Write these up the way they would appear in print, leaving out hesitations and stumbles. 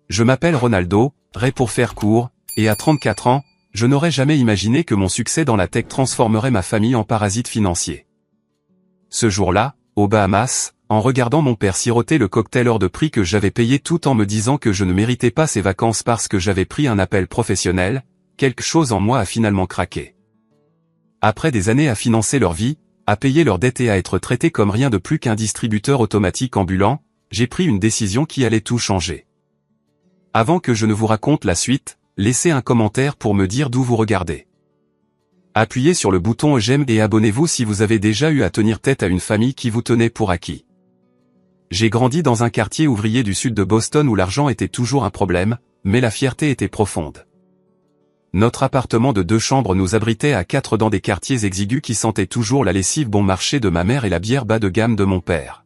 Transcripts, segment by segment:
Je m'appelle Ronaldo, Ray pour faire court, et à 34 ans, je n'aurais jamais imaginé que mon succès dans la tech transformerait ma famille en parasite financier. Ce jour-là, aux Bahamas, en regardant mon père siroter le cocktail hors de prix que j'avais payé tout en me disant que je ne méritais pas ces vacances parce que j'avais pris un appel professionnel, quelque chose en moi a finalement craqué. Après des années à financer leur vie, à payer leurs dettes et à être traité comme rien de plus qu'un distributeur automatique ambulant, j'ai pris une décision qui allait tout changer. Avant que je ne vous raconte la suite, laissez un commentaire pour me dire d'où vous regardez. Appuyez sur le bouton j'aime et abonnez-vous si vous avez déjà eu à tenir tête à une famille qui vous tenait pour acquis. J'ai grandi dans un quartier ouvrier du sud de Boston où l'argent était toujours un problème, mais la fierté était profonde. Notre appartement de 2 chambres nous abritait à 4 dans des quartiers exigus qui sentaient toujours la lessive bon marché de ma mère et la bière bas de gamme de mon père.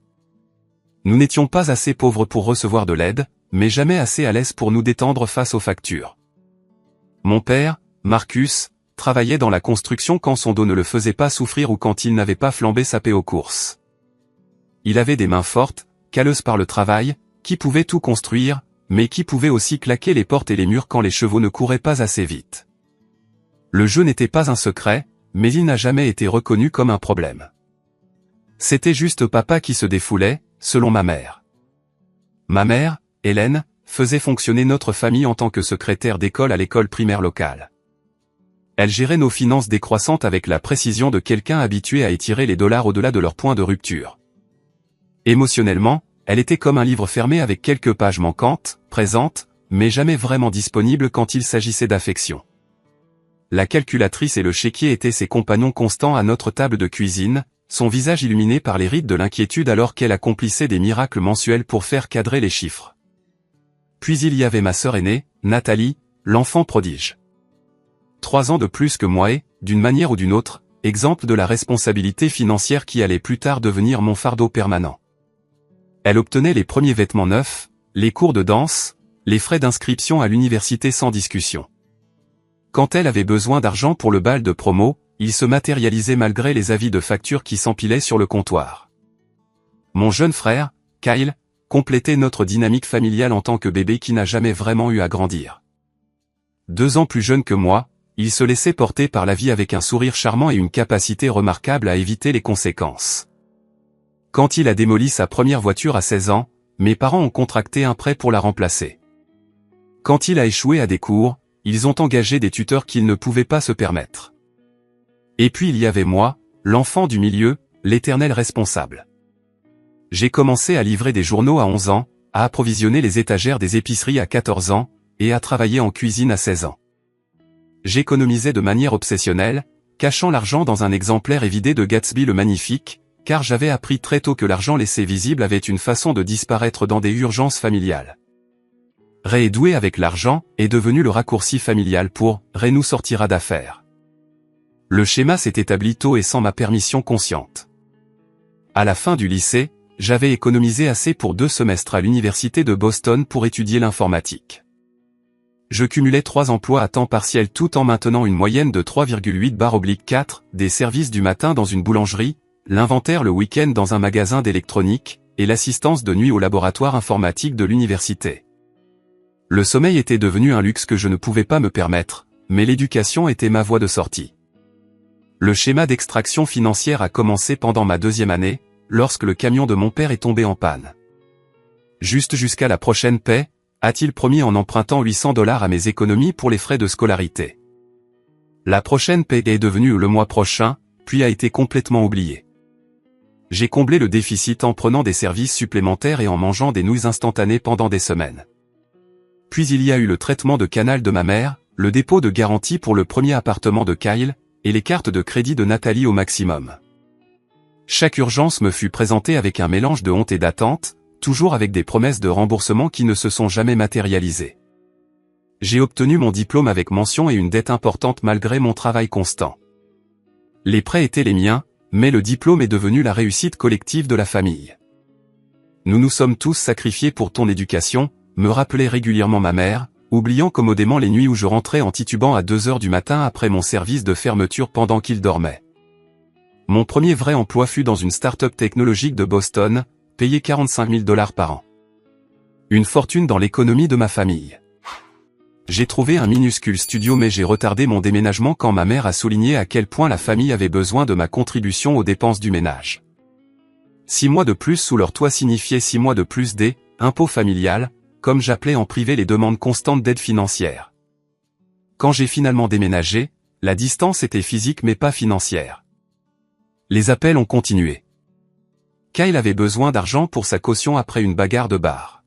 Nous n'étions pas assez pauvres pour recevoir de l'aide, mais jamais assez à l'aise pour nous détendre face aux factures. Mon père, Marcus, travaillait dans la construction quand son dos ne le faisait pas souffrir ou quand il n'avait pas flambé sa paie aux courses. Il avait des mains fortes, calleuses par le travail, qui pouvaient tout construire, mais qui pouvaient aussi claquer les portes et les murs quand les chevaux ne couraient pas assez vite. Le jeu n'était pas un secret, mais il n'a jamais été reconnu comme un problème. C'était juste papa qui se défoulait, selon ma mère. Ma mère, Hélène, faisait fonctionner notre famille en tant que secrétaire d'école à l'école primaire locale. Elle gérait nos finances décroissantes avec la précision de quelqu'un habitué à étirer les dollars au-delà de leur point de rupture. Émotionnellement, elle était comme un livre fermé avec quelques pages manquantes, présentes, mais jamais vraiment disponibles quand il s'agissait d'affection. La calculatrice et le chéquier étaient ses compagnons constants à notre table de cuisine, son visage illuminé par les rides de l'inquiétude alors qu'elle accomplissait des miracles mensuels pour faire cadrer les chiffres. Puis il y avait ma sœur aînée, Nathalie, l'enfant prodige. 3 ans de plus que moi et, d'une manière ou d'une autre, exemple de la responsabilité financière qui allait plus tard devenir mon fardeau permanent. Elle obtenait les premiers vêtements neufs, les cours de danse, les frais d'inscription à l'université sans discussion. Quand elle avait besoin d'argent pour le bal de promo, il se matérialisait malgré les avis de facture qui s'empilaient sur le comptoir. Mon jeune frère, Kyle, complétait notre dynamique familiale en tant que bébé qui n'a jamais vraiment eu à grandir. 2 ans plus jeune que moi, il se laissait porter par la vie avec un sourire charmant et une capacité remarquable à éviter les conséquences. Quand il a démoli sa première voiture à 16 ans, mes parents ont contracté un prêt pour la remplacer. Quand il a échoué à des cours, ils ont engagé des tuteurs qu'ils ne pouvaient pas se permettre. Et puis il y avait moi, l'enfant du milieu, l'éternel responsable. J'ai commencé à livrer des journaux à 11 ans, à approvisionner les étagères des épiceries à 14 ans, et à travailler en cuisine à 16 ans. J'économisais de manière obsessionnelle, cachant l'argent dans un exemplaire évidé de Gatsby le Magnifique, car j'avais appris très tôt que l'argent laissé visible avait une façon de disparaître dans des urgences familiales. Ray est doué avec l'argent est devenu le raccourci familial pour « Ray nous sortira d'affaires ». Le schéma s'est établi tôt et sans ma permission consciente. À la fin du lycée, j'avais économisé assez pour 2 semestres à l'université de Boston pour étudier l'informatique. Je cumulais 3 emplois à temps partiel tout en maintenant une moyenne de 3,8/4, des services du matin dans une boulangerie, l'inventaire le week-end dans un magasin d'électronique, et l'assistance de nuit au laboratoire informatique de l'université. Le sommeil était devenu un luxe que je ne pouvais pas me permettre, mais l'éducation était ma voie de sortie. Le schéma d'extraction financière a commencé pendant ma 2e année, lorsque le camion de mon père est tombé en panne. Juste jusqu'à la prochaine paie, a-t-il promis en empruntant $800 à mes économies pour les frais de scolarité. La prochaine paie est devenue le mois prochain, puis a été complètement oubliée. J'ai comblé le déficit en prenant des services supplémentaires et en mangeant des nouilles instantanées pendant des semaines. Puis il y a eu le traitement de canal de ma mère, le dépôt de garantie pour le premier appartement de Kyle, et les cartes de crédit de Nathalie au maximum. Chaque urgence me fut présentée avec un mélange de honte et d'attente, toujours avec des promesses de remboursement qui ne se sont jamais matérialisées. J'ai obtenu mon diplôme avec mention et une dette importante malgré mon travail constant. Les prêts étaient les miens, mais le diplôme est devenu la réussite collective de la famille. Nous nous sommes tous sacrifiés pour ton éducation, me rappelait régulièrement ma mère, oubliant commodément les nuits où je rentrais en titubant à 2 heures du matin après mon service de fermeture pendant qu'il dormait. Mon premier vrai emploi fut dans une start-up technologique de Boston, payé $45 000 par an. Une fortune dans l'économie de ma famille. J'ai trouvé un minuscule studio mais j'ai retardé mon déménagement quand ma mère a souligné à quel point la famille avait besoin de ma contribution aux dépenses du ménage. 6 mois de plus sous leur toit signifiait 6 mois de plus des impôts familiales, comme j'appelais en privé les demandes constantes d'aide financière. Quand j'ai finalement déménagé, la distance était physique mais pas financière. Les appels ont continué. Kyle avait besoin d'argent pour sa caution après une bagarre de bar.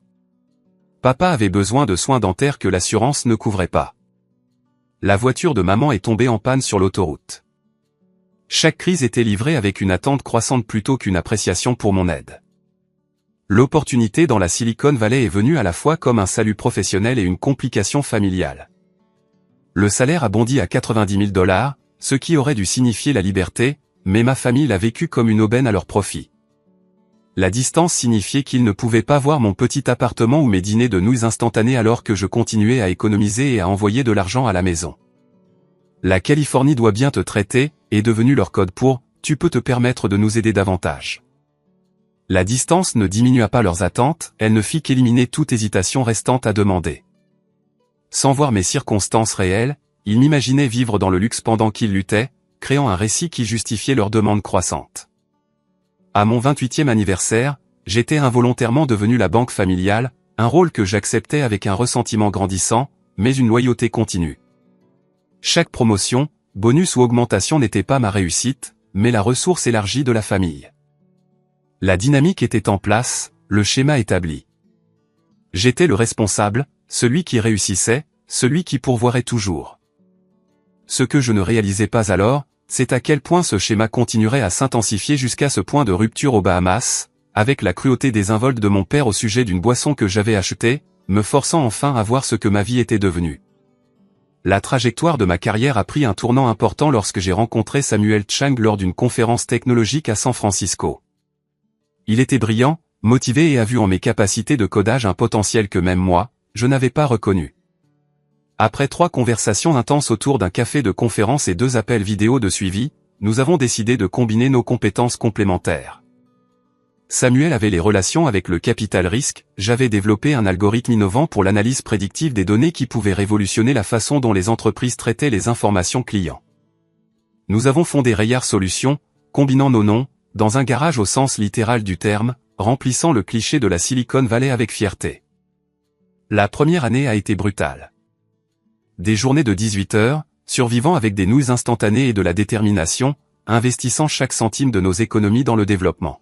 Papa avait besoin de soins dentaires que l'assurance ne couvrait pas. La voiture de maman est tombée en panne sur l'autoroute. Chaque crise était livrée avec une attente croissante plutôt qu'une appréciation pour mon aide. L'opportunité dans la Silicon Valley est venue à la fois comme un salut professionnel et une complication familiale. Le salaire a bondi à 90 000 $, ce qui aurait dû signifier la liberté, mais ma famille l'a vécu comme une aubaine à leur profit. La distance signifiait qu'ils ne pouvaient pas voir mon petit appartement ou mes dîners de nouilles instantanées alors que je continuais à économiser et à envoyer de l'argent à la maison. La Californie doit bien te traiter, est devenu leur code pour « tu peux te permettre de nous aider davantage ». La distance ne diminua pas leurs attentes, elle ne fit qu'éliminer toute hésitation restante à demander. Sans voir mes circonstances réelles, ils m'imaginaient vivre dans le luxe pendant qu'ils luttaient, créant un récit qui justifiait leur demande croissante. À mon 28e anniversaire, j'étais involontairement devenu la banque familiale, un rôle que j'acceptais avec un ressentiment grandissant, mais une loyauté continue. Chaque promotion, bonus ou augmentation n'était pas ma réussite, mais la ressource élargie de la famille. La dynamique était en place, le schéma établi. J'étais le responsable, celui qui réussissait, celui qui pourvoirait toujours. Ce que je ne réalisais pas alors, c'est à quel point ce schéma continuerait à s'intensifier jusqu'à ce point de rupture aux Bahamas, avec la cruauté désinvolte de mon père au sujet d'une boisson que j'avais achetée, me forçant enfin à voir ce que ma vie était devenue. La trajectoire de ma carrière a pris un tournant important lorsque j'ai rencontré Samuel Chang lors d'une conférence technologique à San Francisco. Il était brillant, motivé et a vu en mes capacités de codage un potentiel que même moi, je n'avais pas reconnu. Après 3 conversations intenses autour d'un café de conférence et 2 appels vidéo de suivi, nous avons décidé de combiner nos compétences complémentaires. Samuel avait les relations avec le capital risque, j'avais développé un algorithme innovant pour l'analyse prédictive des données qui pouvait révolutionner la façon dont les entreprises traitaient les informations clients. Nous avons fondé Rayard Solutions, combinant nos noms, dans un garage au sens littéral du terme, remplissant le cliché de la Silicon Valley avec fierté. La première année a été brutale. Des journées de 18 heures, survivant avec des nouilles instantanées et de la détermination, investissant chaque centime de nos économies dans le développement.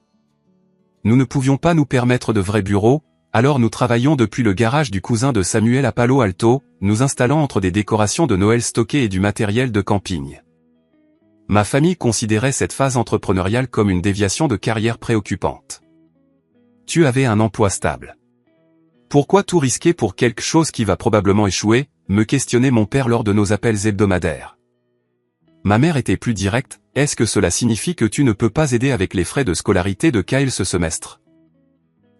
Nous ne pouvions pas nous permettre de vrais bureaux, alors nous travaillions depuis le garage du cousin de Samuel à Palo Alto, nous installant entre des décorations de Noël stockées et du matériel de camping. Ma famille considérait cette phase entrepreneuriale comme une déviation de carrière préoccupante. Tu avais un emploi stable. Pourquoi tout risquer pour quelque chose qui va probablement échouer, me questionnait mon père lors de nos appels hebdomadaires. Ma mère était plus directe, est-ce que cela signifie que tu ne peux pas aider avec les frais de scolarité de Kyle ce semestre?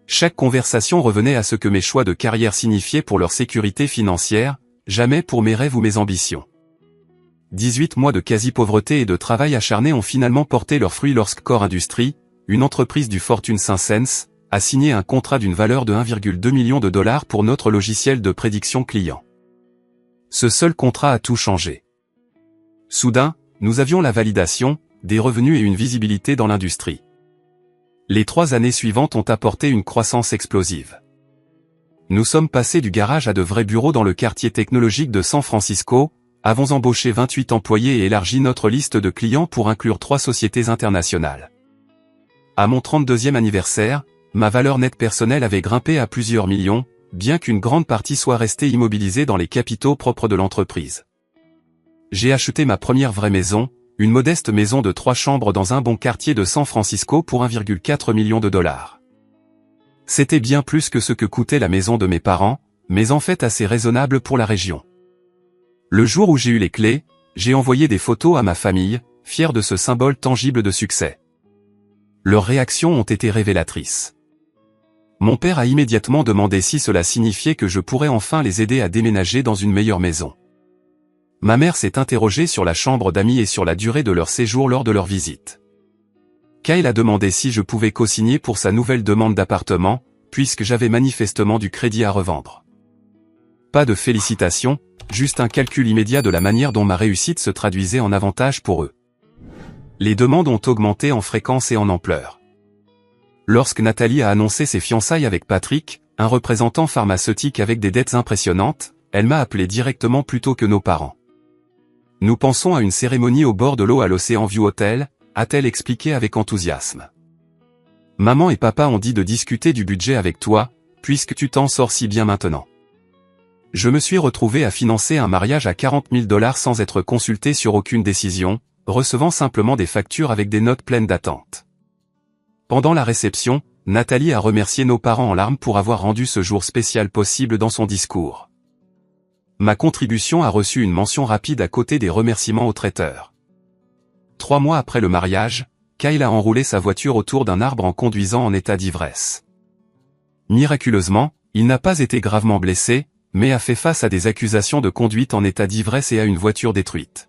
Chaque conversation revenait à ce que mes choix de carrière signifiaient pour leur sécurité financière, jamais pour mes rêves ou mes ambitions. 18 mois de quasi-pauvreté et de travail acharné ont finalement porté leurs fruits lorsque Core Industries, une entreprise du Fortune 500, a signé un contrat d'une valeur de 1,2 million de dollars pour notre logiciel de prédiction client. Ce seul contrat a tout changé. Soudain, nous avions la validation, des revenus et une visibilité dans l'industrie. Les 3 années suivantes ont apporté une croissance explosive. Nous sommes passés du garage à de vrais bureaux dans le quartier technologique de San Francisco, avons embauché 28 employés et élargi notre liste de clients pour inclure 3 sociétés internationales. À mon 32e anniversaire, ma valeur nette personnelle avait grimpé à plusieurs millions, bien qu'une grande partie soit restée immobilisée dans les capitaux propres de l'entreprise. J'ai acheté ma première vraie maison, une modeste maison de 3 chambres dans un bon quartier de San Francisco pour 1,4 million de dollars. C'était bien plus que ce que coûtait la maison de mes parents, mais en fait assez raisonnable pour la région. Le jour où j'ai eu les clés, j'ai envoyé des photos à ma famille, fier de ce symbole tangible de succès. Leurs réactions ont été révélatrices. Mon père a immédiatement demandé si cela signifiait que je pourrais enfin les aider à déménager dans une meilleure maison. Ma mère s'est interrogée sur la chambre d'amis et sur la durée de leur séjour lors de leur visite. Kyle a demandé si je pouvais co-signer pour sa nouvelle demande d'appartement, puisque j'avais manifestement du crédit à revendre. Pas de félicitations, juste un calcul immédiat de la manière dont ma réussite se traduisait en avantage pour eux. Les demandes ont augmenté en fréquence et en ampleur. Lorsque Nathalie a annoncé ses fiançailles avec Patrick, un représentant pharmaceutique avec des dettes impressionnantes, elle m'a appelé directement plutôt que nos parents. Nous pensons à une cérémonie au bord de l'eau à l'Ocean View Hotel, a-t-elle expliqué avec enthousiasme. Maman et papa ont dit de discuter du budget avec toi, puisque tu t'en sors si bien maintenant. Je me suis retrouvé à financer un mariage à 40 000 $ sans être consulté sur aucune décision, recevant simplement des factures avec des notes pleines d'attente. Pendant la réception, Nathalie a remercié nos parents en larmes pour avoir rendu ce jour spécial possible dans son discours. Ma contribution a reçu une mention rapide à côté des remerciements au traiteur. 3 mois après le mariage, Kyle a enroulé sa voiture autour d'un arbre en conduisant en état d'ivresse. Miraculeusement, il n'a pas été gravement blessé, mais a fait face à des accusations de conduite en état d'ivresse et à une voiture détruite.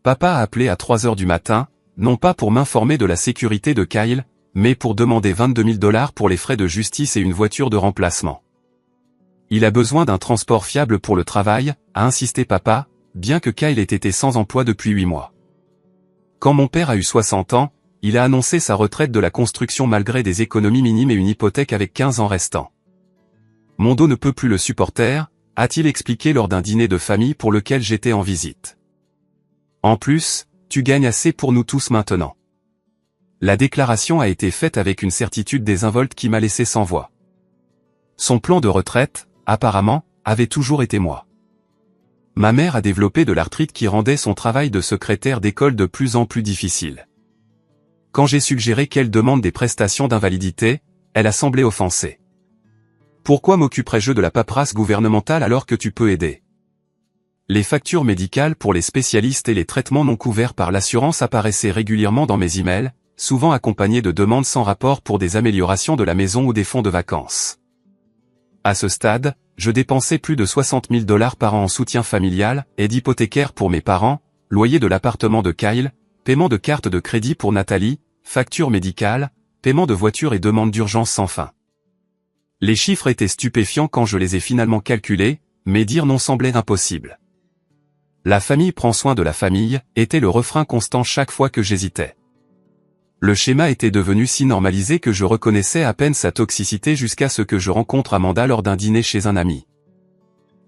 Papa a appelé à 3 heures du matin, non pas pour m'informer de la sécurité de Kyle, mais pour demander 22 000 $ pour les frais de justice et une voiture de remplacement. Il a besoin d'un transport fiable pour le travail, a insisté papa, bien que Kyle ait été sans emploi depuis 8 mois. Quand mon père a eu 60 ans, il a annoncé sa retraite de la construction malgré des économies minimes et une hypothèque avec 15 ans restants. Mon dos ne peut plus le supporter, a-t-il expliqué lors d'un dîner de famille pour lequel j'étais en visite. En plus, tu gagnes assez pour nous tous maintenant. La déclaration a été faite avec une certitude désinvolte qui m'a laissé sans voix. Son plan de retraite, apparemment, avait toujours été moi. Ma mère a développé de l'arthrite qui rendait son travail de secrétaire d'école de plus en plus difficile. Quand j'ai suggéré qu'elle demande des prestations d'invalidité, elle a semblé offensée. Pourquoi m'occuperais-je de la paperasse gouvernementale alors que tu peux aider? Les factures médicales pour les spécialistes et les traitements non couverts par l'assurance apparaissaient régulièrement dans mes emails, souvent accompagnés de demandes sans rapport pour des améliorations de la maison ou des fonds de vacances. À ce stade, je dépensais plus de 60 000 $ par an en soutien familial, aide hypothécaire pour mes parents, loyer de l'appartement de Kyle, paiement de carte de crédit pour Nathalie, facture médicale, paiement de voiture et demande d'urgence sans fin. Les chiffres étaient stupéfiants quand je les ai finalement calculés, mais dire non semblait impossible. La famille prend soin de la famille, était le refrain constant chaque fois que j'hésitais. Le schéma était devenu si normalisé que je reconnaissais à peine sa toxicité jusqu'à ce que je rencontre Amanda lors d'un dîner chez un ami.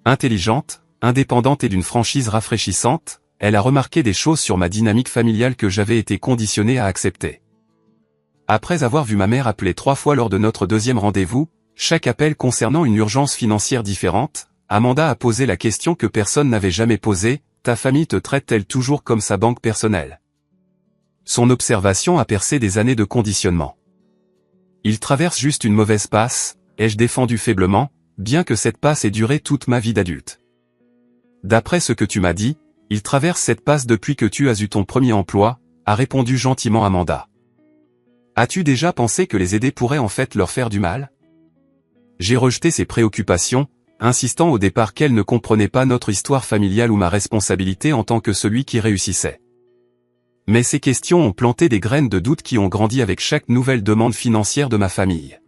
Intelligente, indépendante et d'une franchise rafraîchissante, elle a remarqué des choses sur ma dynamique familiale que j'avais été conditionné à accepter. Après avoir vu ma mère appeler 3 fois lors de notre 2e rendez-vous, chaque appel concernant une urgence financière différente, Amanda a posé la question que personne n'avait jamais posée, ta famille te traite-t-elle toujours comme sa banque personnelle? Son observation a percé des années de conditionnement. Il traverse juste une mauvaise passe, ai-je défendu faiblement, bien que cette passe ait duré toute ma vie d'adulte. D'après ce que tu m'as dit, il traverse cette passe depuis que tu as eu ton premier emploi, a répondu gentiment Amanda. As-tu déjà pensé que les aider pourrait en fait leur faire du mal? J'ai rejeté ses préoccupations, insistant au départ qu'elle ne comprenait pas notre histoire familiale ou ma responsabilité en tant que celui qui réussissait. Mais ces questions ont planté des graines de doute qui ont grandi avec chaque nouvelle demande financière de ma famille.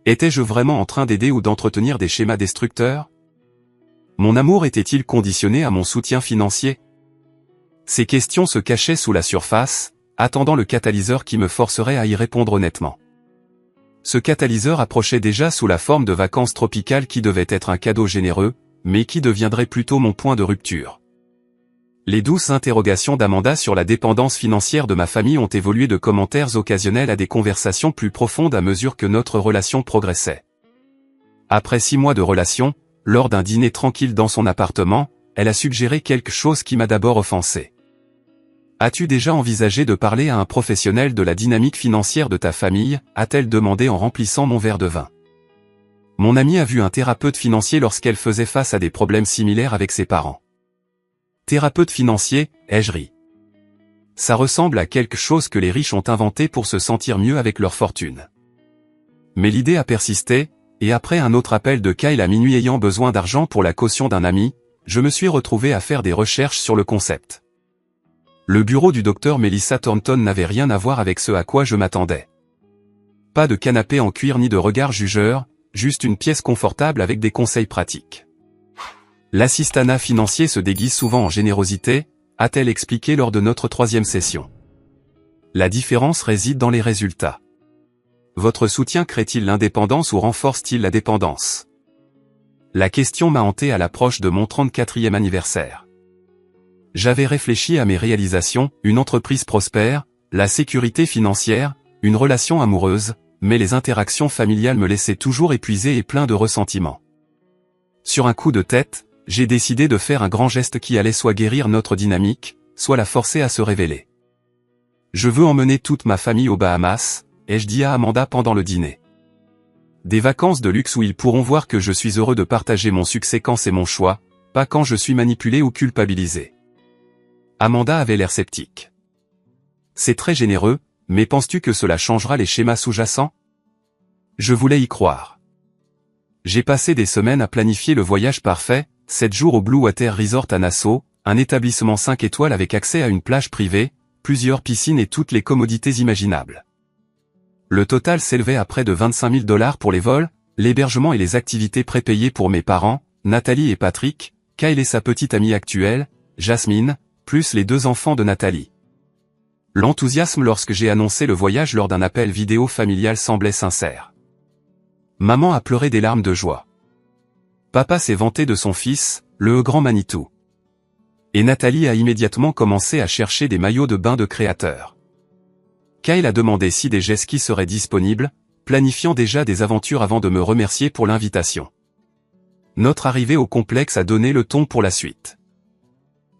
Étais-je vraiment en train d'aider ou d'entretenir des schémas destructeurs? Mon amour était-il conditionné à mon soutien financier? Ces questions se cachaient sous la surface, attendant le catalyseur qui me forcerait à y répondre honnêtement. Ce catalyseur approchait déjà sous la forme de vacances tropicales qui devaient être un cadeau généreux, mais qui deviendrait plutôt mon point de rupture. Les douces interrogations d'Amanda sur la dépendance financière de ma famille ont évolué de commentaires occasionnels à des conversations plus profondes à mesure que notre relation progressait. Après 6 mois de relation, lors d'un dîner tranquille dans son appartement, elle a suggéré quelque chose qui m'a d'abord offensé. As-tu déjà envisagé de parler à un professionnel de la dynamique financière de ta famille, a-t-elle demandé en remplissant mon verre de vin. Mon amie a vu un thérapeute financier lorsqu'elle faisait face à des problèmes similaires avec ses parents. Thérapeute financier, ai-je ri. Ça ressemble à quelque chose que les riches ont inventé pour se sentir mieux avec leur fortune. Mais l'idée a persisté, et après un autre appel de Kyle à minuit ayant besoin d'argent pour la caution d'un ami, je me suis retrouvé à faire des recherches sur le concept. Le bureau du docteur Melissa Thornton n'avait rien à voir avec ce à quoi je m'attendais. Pas de canapé en cuir ni de regard jugeur, juste une pièce confortable avec des conseils pratiques. L'assistanat financier se déguise souvent en générosité, a-t-elle expliqué lors de notre 3e session. La différence réside dans les résultats. Votre soutien crée-t-il l'indépendance ou renforce-t-il la dépendance? La question m'a hanté à l'approche de mon 34e anniversaire. J'avais réfléchi à mes réalisations, une entreprise prospère, la sécurité financière, une relation amoureuse, mais les interactions familiales me laissaient toujours épuisé et plein de ressentiment. Sur un coup de tête, j'ai décidé de faire un grand geste qui allait soit guérir notre dynamique, soit la forcer à se révéler. Je veux emmener toute ma famille aux Bahamas, ai-je dit à Amanda pendant le dîner. Des vacances de luxe où ils pourront voir que je suis heureux de partager mon succès quand c'est mon choix, pas quand je suis manipulé ou culpabilisé. Amanda avait l'air sceptique. C'est très généreux, mais penses-tu que cela changera les schémas sous-jacents? Je voulais y croire. J'ai passé des semaines à planifier le voyage parfait, 7 jours au Blue Water Resort à Nassau, un établissement 5 étoiles avec accès à une plage privée, plusieurs piscines et toutes les commodités imaginables. Le total s'élevait à près de 25 000 $ pour les vols, l'hébergement et les activités prépayées pour mes parents, Nathalie et Patrick, Kyle et sa petite amie actuelle, Jasmine, plus les 2 enfants de Nathalie. L'enthousiasme lorsque j'ai annoncé le voyage lors d'un appel vidéo familial semblait sincère. Maman a pleuré des larmes de joie. Papa s'est vanté de son fils, le grand Manitou. Et Nathalie a immédiatement commencé à chercher des maillots de bain de créateurs. Kyle a demandé si des jet skis seraient disponibles, planifiant déjà des aventures avant de me remercier pour l'invitation. Notre arrivée au complexe a donné le ton pour la suite.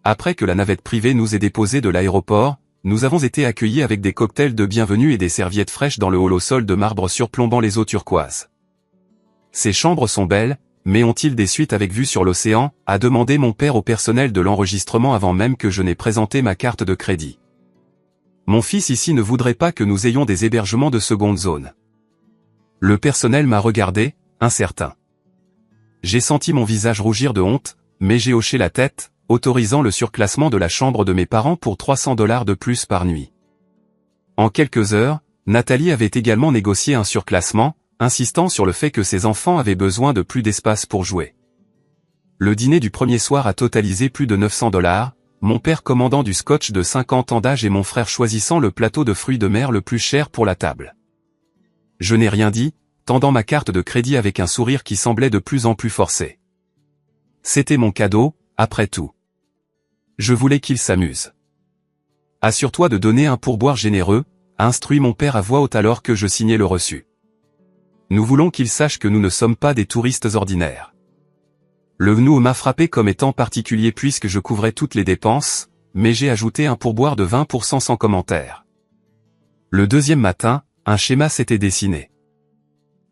Après que la navette privée nous ait déposés de l'aéroport, nous avons été accueillis avec des cocktails de bienvenue et des serviettes fraîches dans le hall au sol de marbre surplombant les eaux turquoises. Ces chambres sont belles, mais ont-ils des suites avec vue sur l'océan, a demandé mon père au personnel de l'enregistrement avant même que je n'ai présenté ma carte de crédit. Mon fils ici ne voudrait pas que nous ayons des hébergements de seconde zone. Le personnel m'a regardé, incertain. J'ai senti mon visage rougir de honte, mais j'ai hoché la tête, autorisant le surclassement de la chambre de mes parents pour 300 $ de plus par nuit. En quelques heures, Nathalie avait également négocié un surclassement, insistant sur le fait que ses enfants avaient besoin de plus d'espace pour jouer. Le dîner du premier soir a totalisé plus de 900 $, mon père commandant du scotch de 50 ans d'âge et mon frère choisissant le plateau de fruits de mer le plus cher pour la table. Je n'ai rien dit, tendant ma carte de crédit avec un sourire qui semblait de plus en plus forcé. C'était mon cadeau, après tout. Je voulais qu'il s'amuse. Assure-toi de donner un pourboire généreux, a instruit mon père à voix haute alors que je signais le reçu. Nous voulons qu'il sache que nous ne sommes pas des touristes ordinaires. Le nous m'a frappé comme étant particulier puisque je couvrais toutes les dépenses, mais j'ai ajouté un pourboire de 20% sans commentaire. Le deuxième matin, un schéma s'était dessiné.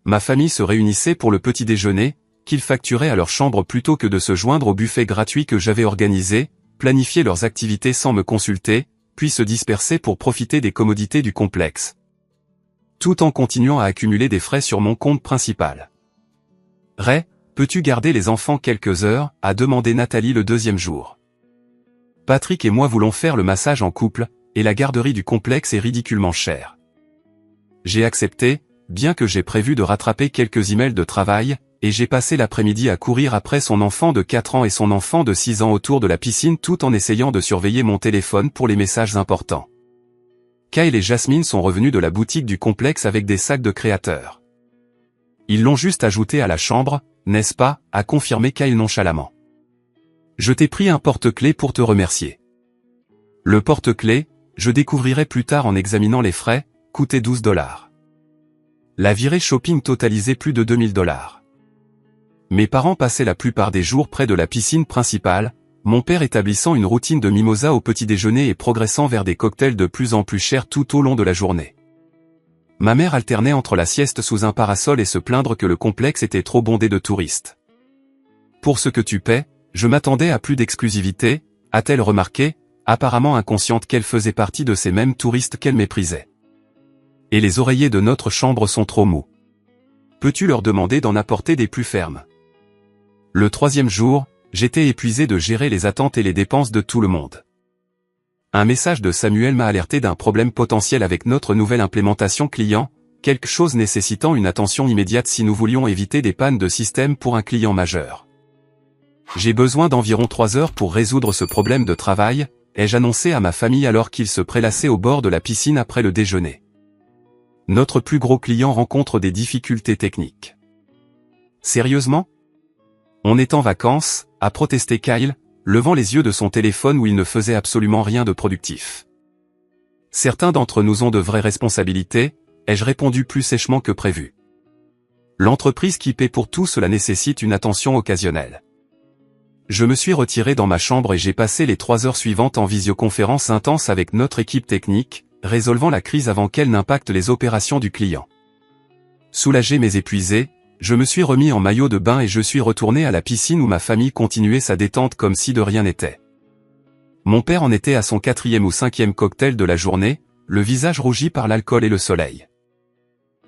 Ma famille se réunissait pour le petit déjeuner, qu'ils facturaient à leur chambre plutôt que de se joindre au buffet gratuit que j'avais organisé, planifier leurs activités sans me consulter, puis se disperser pour profiter des commodités du complexe. Tout en continuant à accumuler des frais sur mon compte principal. Ray, peux-tu garder les enfants quelques heures, a demandé Nathalie le deuxième jour. Patrick et moi voulons faire le massage en couple, et la garderie du complexe est ridiculement chère. J'ai accepté, bien que j'ai prévu de rattraper quelques emails de travail, et j'ai passé l'après-midi à courir après son enfant de 4 ans et son enfant de 6 ans autour de la piscine tout en essayant de surveiller mon téléphone pour les messages importants. Kyle et Jasmine sont revenus de la boutique du complexe avec des sacs de créateurs. Ils l'ont juste ajouté à la chambre, n'est-ce pas, a confirmé Kyle nonchalamment. Je t'ai pris un porte-clés pour te remercier. Le porte-clés, je découvrirai plus tard en examinant les frais, coûtait 12 $. La virée shopping totalisait plus de 2000 $. Mes parents passaient la plupart des jours près de la piscine principale, mon père établissant une routine de mimosa au petit déjeuner et progressant vers des cocktails de plus en plus chers tout au long de la journée. Ma mère alternait entre la sieste sous un parasol et se plaindre que le complexe était trop bondé de touristes. Pour ce que tu paies, je m'attendais à plus d'exclusivité, a-t-elle remarqué, apparemment inconsciente qu'elle faisait partie de ces mêmes touristes qu'elle méprisait. Et les oreillers de notre chambre sont trop mous. Peux-tu leur demander d'en apporter des plus fermes? Le troisième jour, j'étais épuisé de gérer les attentes et les dépenses de tout le monde. Un message de Samuel m'a alerté d'un problème potentiel avec notre nouvelle implémentation client, quelque chose nécessitant une attention immédiate si nous voulions éviter des pannes de système pour un client majeur. J'ai besoin d'environ 3 heures pour résoudre ce problème de travail, ai-je annoncé à ma famille alors qu'ils se prélassaient au bord de la piscine après le déjeuner. Notre plus gros client rencontre des difficultés techniques. Sérieusement ? On est en vacances, a protesté Kyle, levant les yeux de son téléphone où il ne faisait absolument rien de productif. Certains d'entre nous ont de vraies responsabilités, ai-je répondu plus sèchement que prévu. L'entreprise qui paie pour tout cela nécessite une attention occasionnelle. Je me suis retiré dans ma chambre et j'ai passé les 3 heures suivantes en visioconférence intense avec notre équipe technique, résolvant la crise avant qu'elle n'impacte les opérations du client. Soulagé mais épuisé, je me suis remis en maillot de bain et je suis retourné à la piscine où ma famille continuait sa détente comme si de rien n'était. Mon père en était à son 4e ou 5e cocktail de la journée, le visage rougi par l'alcool et le soleil.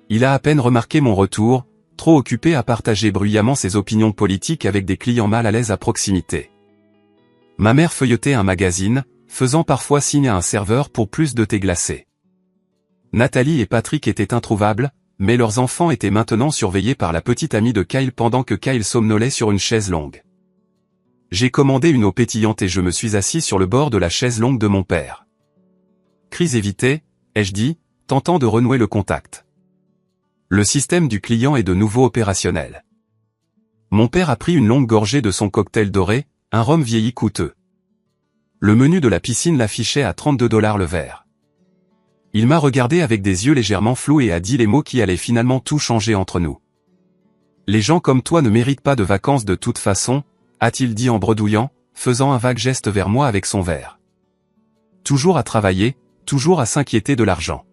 Il a à peine remarqué mon retour, trop occupé à partager bruyamment ses opinions politiques avec des clients mal à l'aise à proximité. Ma mère feuilletait un magazine, faisant parfois signe à un serveur pour plus de thé glacé. Nathalie et Patrick étaient introuvables, mais leurs enfants étaient maintenant surveillés par la petite amie de Kyle pendant que Kyle somnolait sur une chaise longue. J'ai commandé une eau pétillante et je me suis assis sur le bord de la chaise longue de mon père. Crise évitée, ai-je dit, tentant de renouer le contact. Le système du client est de nouveau opérationnel. Mon père a pris une longue gorgée de son cocktail doré, un rhum vieilli coûteux. Le menu de la piscine l'affichait à 32 $ le verre. Il m'a regardé avec des yeux légèrement flous et a dit les mots qui allaient finalement tout changer entre nous. Les gens comme toi ne méritent pas de vacances de toute façon, a-t-il dit en bredouillant, faisant un vague geste vers moi avec son verre. Toujours à travailler, toujours à s'inquiéter de l'argent.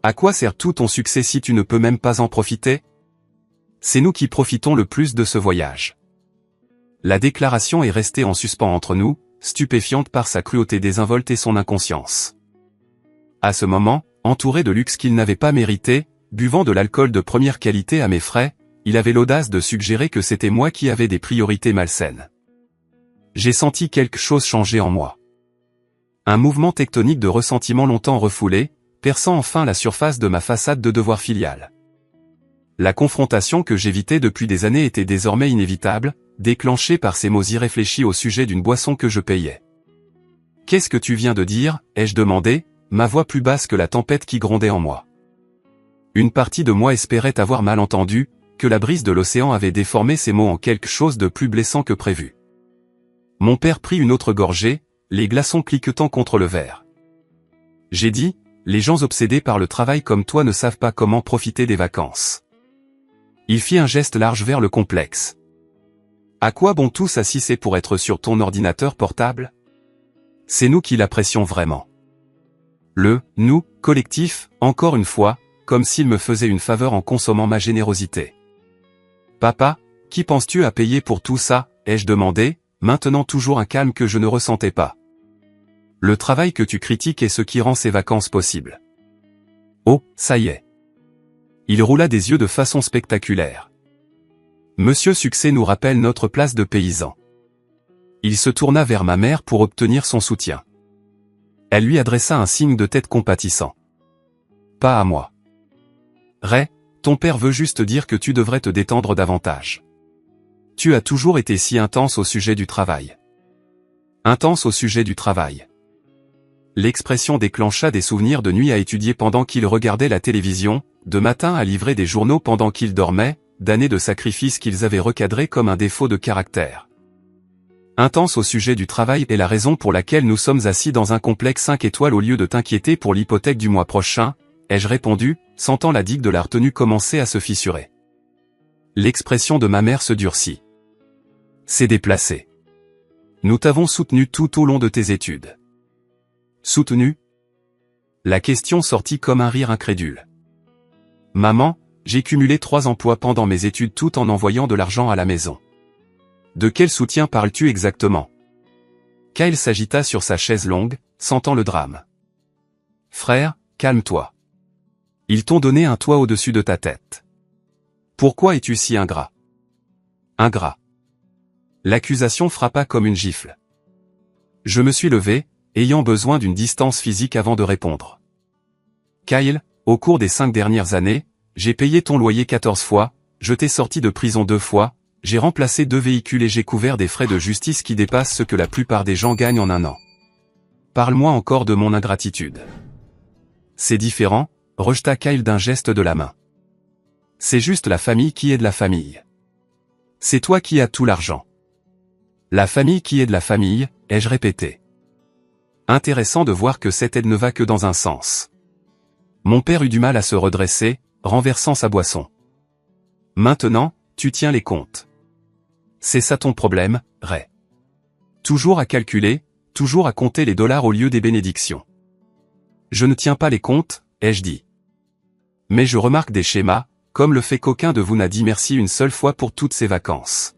À quoi sert tout ton succès si tu ne peux même pas en profiter ? C'est nous qui profitons le plus de ce voyage. La déclaration est restée en suspens entre nous, stupéfiante par sa cruauté désinvolte et son inconscience. À ce moment, entouré de luxe qu'il n'avait pas mérité, buvant de l'alcool de première qualité à mes frais, il avait l'audace de suggérer que c'était moi qui avais des priorités malsaines. J'ai senti quelque chose changer en moi. Un mouvement tectonique de ressentiment longtemps refoulé, perçant enfin la surface de ma façade de devoir filial. La confrontation que j'évitais depuis des années était désormais inévitable, déclenchée par ces mots irréfléchis au sujet d'une boisson que je payais. « Qu'est-ce que tu viens de dire ?» ai-je demandé, ma voix plus basse que la tempête qui grondait en moi. Une partie de moi espérait avoir mal entendu, que la brise de l'océan avait déformé ces mots en quelque chose de plus blessant que prévu. Mon père prit une autre gorgée, les glaçons cliquetant contre le verre. J'ai dit, les gens obsédés par le travail comme toi ne savent pas comment profiter des vacances. Il fit un geste large vers le complexe. À quoi bon tout ça si c'est pour être sur ton ordinateur portable ? C'est nous qui l'apprécions vraiment. Le « nous » collectif, encore une fois, comme s'il me faisait une faveur en consommant ma générosité. Papa, qui penses-tu à payer pour tout ça ? ai-je demandé, maintenant toujours un calme que je ne ressentais pas. Le travail que tu critiques est ce qui rend ces vacances possibles. Oh, ça y est. Il roula des yeux de façon spectaculaire. Monsieur Succès nous rappelle notre place de paysan. Il se tourna vers ma mère pour obtenir son soutien. Elle lui adressa un signe de tête compatissant. Pas à moi. Ray, ton père veut juste dire que tu devrais te détendre davantage. Tu as toujours été si intense au sujet du travail. Intense au sujet du travail. L'expression déclencha des souvenirs de nuit à étudier pendant qu'il regardait la télévision, de matin à livrer des journaux pendant qu'il dormait, d'années de sacrifices qu'ils avaient recadrés comme un défaut de caractère. Intense au sujet du travail est la raison pour laquelle nous sommes assis dans un complexe 5 étoiles au lieu de t'inquiéter pour l'hypothèque du mois prochain, ai-je répondu, sentant la digue de la retenue commencer à se fissurer. L'expression de ma mère se durcit. C'est déplacé. Nous t'avons soutenu tout au long de tes études. Soutenu ? La question sortit comme un rire incrédule. Maman, j'ai cumulé 3 emplois pendant mes études tout en envoyant de l'argent à la maison. De quel soutien parles-tu exactement ? Kyle s'agita sur sa chaise longue, sentant le drame. Frère, calme-toi. Ils t'ont donné un toit au-dessus de ta tête. Pourquoi es-tu si ingrat ? Ingrat. L'accusation frappa comme une gifle. Je me suis levé, ayant besoin d'une distance physique avant de répondre. Kyle, au cours des 5 dernières années, j'ai payé ton loyer 14 fois, je t'ai sorti de prison 2 fois, j'ai remplacé 2 véhicules et j'ai couvert des frais de justice qui dépassent ce que la plupart des gens gagnent en un an. Parle-moi encore de mon ingratitude. C'est différent, rejeta Kyle d'un geste de la main. C'est juste la famille qui est de la famille. C'est toi qui as tout l'argent. La famille qui est de la famille, ai-je répété. Intéressant de voir que cette aide ne va que dans un sens. Mon père eut du mal à se redresser, renversant sa boisson. Maintenant, tu tiens les comptes. C'est ça ton problème, Ray. Toujours à calculer, toujours à compter les dollars au lieu des bénédictions. Je ne tiens pas les comptes, ai-je dit. Mais je remarque des schémas, comme le fait qu'aucun de vous n'a dit merci une seule fois pour toutes ces vacances.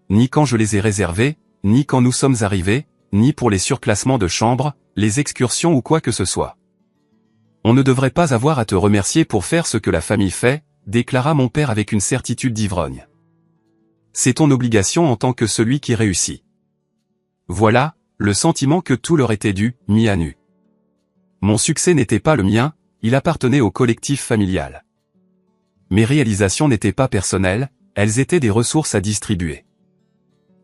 Ni quand je les ai réservées, ni quand nous sommes arrivés, ni pour les surclassements de chambres, les excursions ou quoi que ce soit. On ne devrait pas avoir à te remercier pour faire ce que la famille fait, déclara mon père avec une certitude d'ivrogne. C'est ton obligation en tant que celui qui réussit. Voilà, le sentiment que tout leur était dû, mis à nu. Mon succès n'était pas le mien, il appartenait au collectif familial. Mes réalisations n'étaient pas personnelles, elles étaient des ressources à distribuer.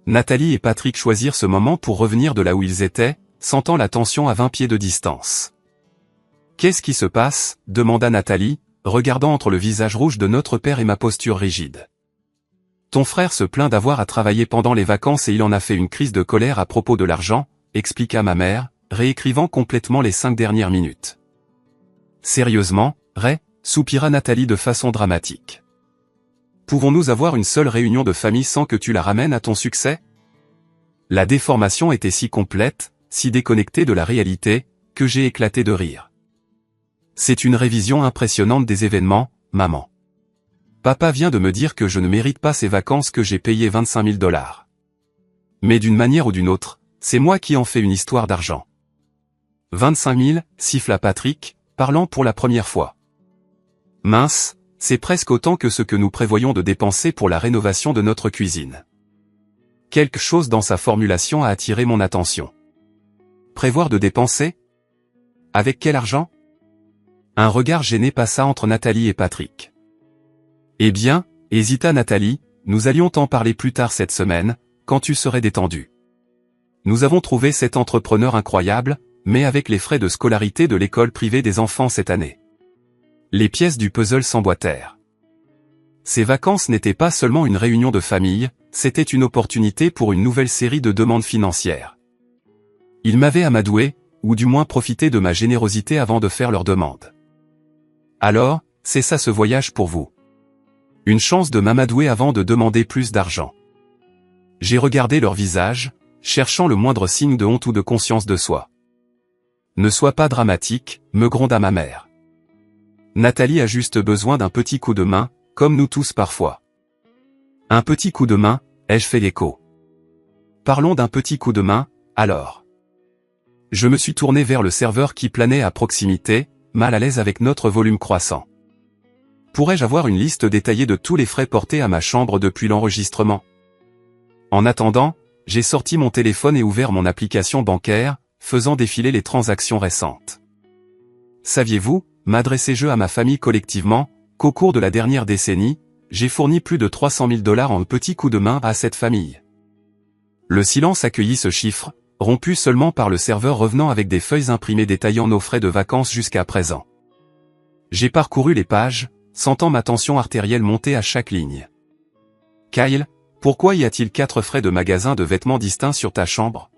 Nathalie et Patrick choisirent ce moment pour revenir de là où ils étaient, sentant la tension à 20 pieds de distance. « Qu'est-ce qui se passe ?» demanda Nathalie, regardant entre le visage rouge de notre père et ma posture rigide. « Ton frère se plaint d'avoir à travailler pendant les vacances et il en a fait une crise de colère à propos de l'argent, expliqua ma mère, réécrivant complètement les 5 dernières minutes. « Sérieusement, Ray ?» soupira Nathalie de façon dramatique. Pouvons-nous avoir une seule réunion de famille sans que tu la ramènes à ton succès? La déformation était si complète, si déconnectée de la réalité, que j'ai éclaté de rire. C'est une révision impressionnante des événements, maman. Papa vient de me dire que je ne mérite pas ces vacances que j'ai payées 25 000 $. Mais d'une manière ou d'une autre, c'est moi qui en fais une histoire d'argent. 25 000, siffla Patrick, parlant pour la première fois. Mince, c'est presque autant que ce que nous prévoyons de dépenser pour la rénovation de notre cuisine. Quelque chose dans sa formulation a attiré mon attention. Prévoir de dépenser? Avec quel argent? Un regard gêné passa entre Nathalie et Patrick. Eh bien, hésita Nathalie, nous allions t'en parler plus tard cette semaine, quand tu serais détendu. Nous avons trouvé cet entrepreneur incroyable, mais avec les frais de scolarité de l'école privée des enfants cette année. Les pièces du puzzle s'emboîtèrent. Ces vacances n'étaient pas seulement une réunion de famille, c'était une opportunité pour une nouvelle série de demandes financières. Ils m'avaient amadoué, ou du moins profité de ma générosité avant de faire leurs demandes. Alors, c'est ça ce voyage pour vous. Une chance de m'amadouer avant de demander plus d'argent. J'ai regardé leur visage, cherchant le moindre signe de honte ou de conscience de soi. Ne sois pas dramatique, me gronda ma mère. Nathalie a juste besoin d'un petit coup de main, comme nous tous parfois. Un petit coup de main, ai-je fait l'écho. Parlons d'un petit coup de main, alors. Je me suis tourné vers le serveur qui planait à proximité, mal à l'aise avec notre volume croissant. Pourrais-je avoir une liste détaillée de tous les frais portés à ma chambre depuis l'enregistrement? En attendant, j'ai sorti mon téléphone et ouvert mon application bancaire, faisant défiler les transactions récentes. Saviez-vous, m'adressais-je à ma famille collectivement, qu'au cours de la dernière décennie, j'ai fourni plus de 300 000 $ en petits coups de main à cette famille. Le silence accueillit ce chiffre, rompu seulement par le serveur revenant avec des feuilles imprimées détaillant nos frais de vacances jusqu'à présent. J'ai parcouru les pages, sentant ma tension artérielle monter à chaque ligne. Kyle, pourquoi y a-t-il 4 frais de magasin de vêtements distincts sur ta chambre?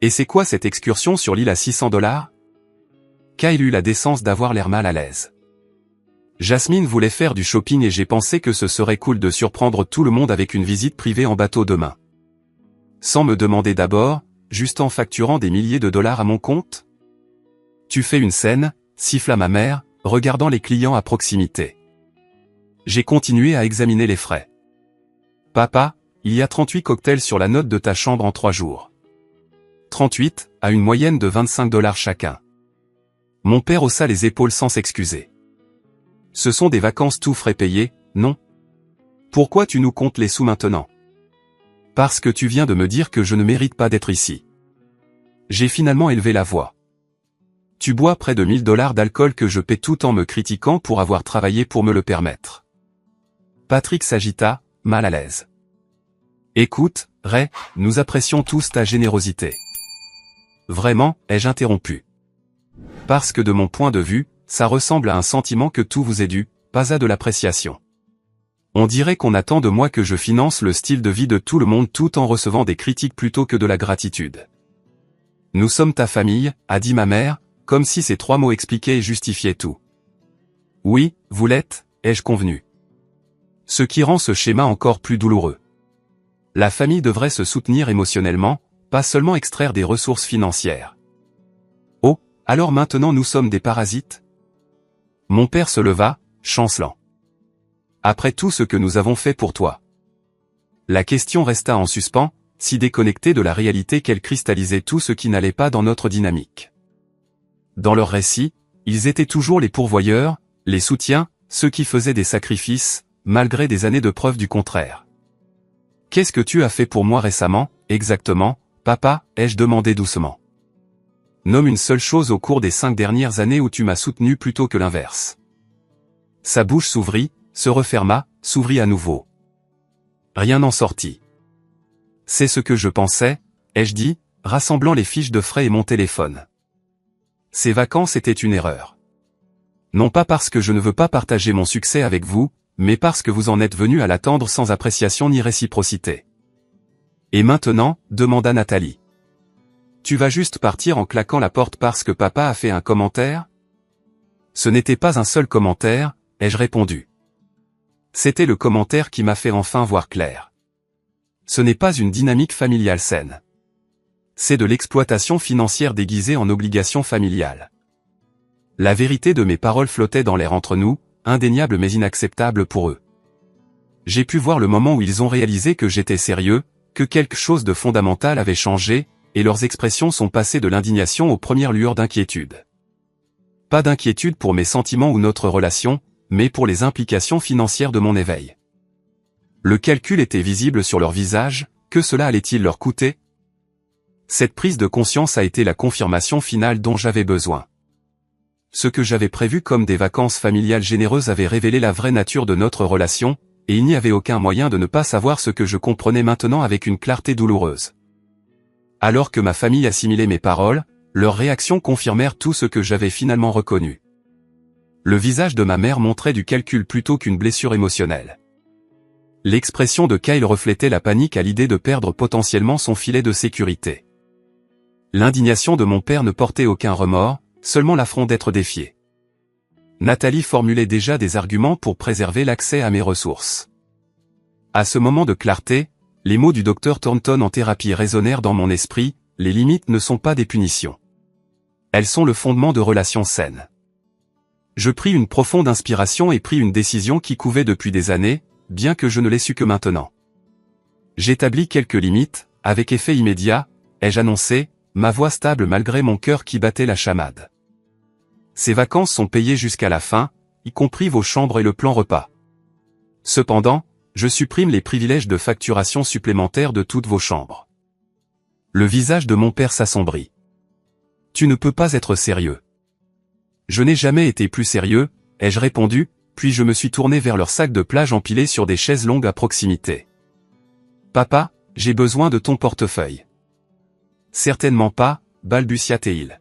Et c'est quoi cette excursion sur l'île à 600 $? Kyle eut la décence d'avoir l'air mal à l'aise. Jasmine voulait faire du shopping et j'ai pensé que ce serait cool de surprendre tout le monde avec une visite privée en bateau demain. Sans me demander d'abord, juste en facturant des milliers de dollars à mon compte? Tu fais une scène, siffla ma mère, regardant les clients à proximité. J'ai continué à examiner les frais. Papa, il y a 38 cocktails sur la note de ta chambre en 3 jours. 38, à une moyenne de 25 $ chacun. Mon père haussa les épaules sans s'excuser. Ce sont des vacances tout frais payés, non? Pourquoi tu nous comptes les sous maintenant? Parce que tu viens de me dire que je ne mérite pas d'être ici. J'ai finalement élevé la voix. Tu bois près de 1 000 $ d'alcool que je paie tout en me critiquant pour avoir travaillé pour me le permettre. Patrick s'agita, mal à l'aise. Écoute, Ray, nous apprécions tous ta générosité. Vraiment, ai-je interrompu. Parce que de mon point de vue, ça ressemble à un sentiment que tout vous est dû, pas à de l'appréciation. On dirait qu'on attend de moi que je finance le style de vie de tout le monde tout en recevant des critiques plutôt que de la gratitude. Nous sommes ta famille, a dit ma mère, comme si ces 3 mots expliquaient et justifiaient tout. Oui, vous l'êtes, ai-je convenu. Ce qui rend ce schéma encore plus douloureux. La famille devrait se soutenir émotionnellement, pas seulement extraire des ressources financières. Oh, alors maintenant nous sommes des parasites? Mon père se leva, chancelant. Après tout ce que nous avons fait pour toi. La question resta en suspens, si déconnectée de la réalité qu'elle cristallisait tout ce qui n'allait pas dans notre dynamique. Dans leur récit, ils étaient toujours les pourvoyeurs, les soutiens, ceux qui faisaient des sacrifices, malgré des années de preuves du contraire. « Qu'est-ce que tu as fait pour moi récemment, exactement, papa ?» ai-je demandé doucement. « Nomme une seule chose au cours des 5 dernières années où tu m'as soutenu plutôt que l'inverse. » Sa bouche s'ouvrit, se referma, s'ouvrit à nouveau. Rien n'en sortit. « C'est ce que je pensais, » ai-je dit, rassemblant les fiches de frais et mon téléphone. Ces vacances étaient une erreur. Non pas parce que je ne veux pas partager mon succès avec vous, mais parce que vous en êtes venu à l'attendre sans appréciation ni réciprocité. Et maintenant, demanda Nathalie. Tu vas juste partir en claquant la porte parce que papa a fait un commentaire? Ce n'était pas un seul commentaire, ai-je répondu. C'était le commentaire qui m'a fait enfin voir clair. Ce n'est pas une dynamique familiale saine. C'est de l'exploitation financière déguisée en obligation familiale. La vérité de mes paroles flottait dans l'air entre nous, indéniable mais inacceptable pour eux. J'ai pu voir le moment où ils ont réalisé que j'étais sérieux, que quelque chose de fondamental avait changé, et leurs expressions sont passées de l'indignation aux premières lueurs d'inquiétude. Pas d'inquiétude pour mes sentiments ou notre relation, mais pour les implications financières de mon éveil. Le calcul était visible sur leur visage, que cela allait-il leur coûter? Cette prise de conscience a été la confirmation finale dont j'avais besoin. Ce que j'avais prévu comme des vacances familiales généreuses avait révélé la vraie nature de notre relation, et il n'y avait aucun moyen de ne pas savoir ce que je comprenais maintenant avec une clarté douloureuse. Alors que ma famille assimilait mes paroles, leurs réactions confirmèrent tout ce que j'avais finalement reconnu. Le visage de ma mère montrait du calcul plutôt qu'une blessure émotionnelle. L'expression de Kyle reflétait la panique à l'idée de perdre potentiellement son filet de sécurité. L'indignation de mon père ne portait aucun remords, seulement l'affront d'être défié. Nathalie formulait déjà des arguments pour préserver l'accès à mes ressources. À ce moment de clarté, les mots du docteur Thornton en thérapie résonnèrent dans mon esprit, les limites ne sont pas des punitions. Elles sont le fondement de relations saines. Je pris une profonde inspiration et pris une décision qui couvait depuis des années, bien que je ne l'ai su que maintenant. J'établis quelques limites, avec effet immédiat, ai-je annoncé, ma voix stable malgré mon cœur qui battait la chamade. Ces vacances sont payées jusqu'à la fin, y compris vos chambres et le plan repas. Cependant, je supprime les privilèges de facturation supplémentaire de toutes vos chambres. Le visage de mon père s'assombrit. Tu ne peux pas être sérieux. Je n'ai jamais été plus sérieux, ai-je répondu, puis je me suis tourné vers leur sac de plage empilé sur des chaises longues à proximité. Papa, j'ai besoin de ton portefeuille. Certainement pas, balbutia-t-il.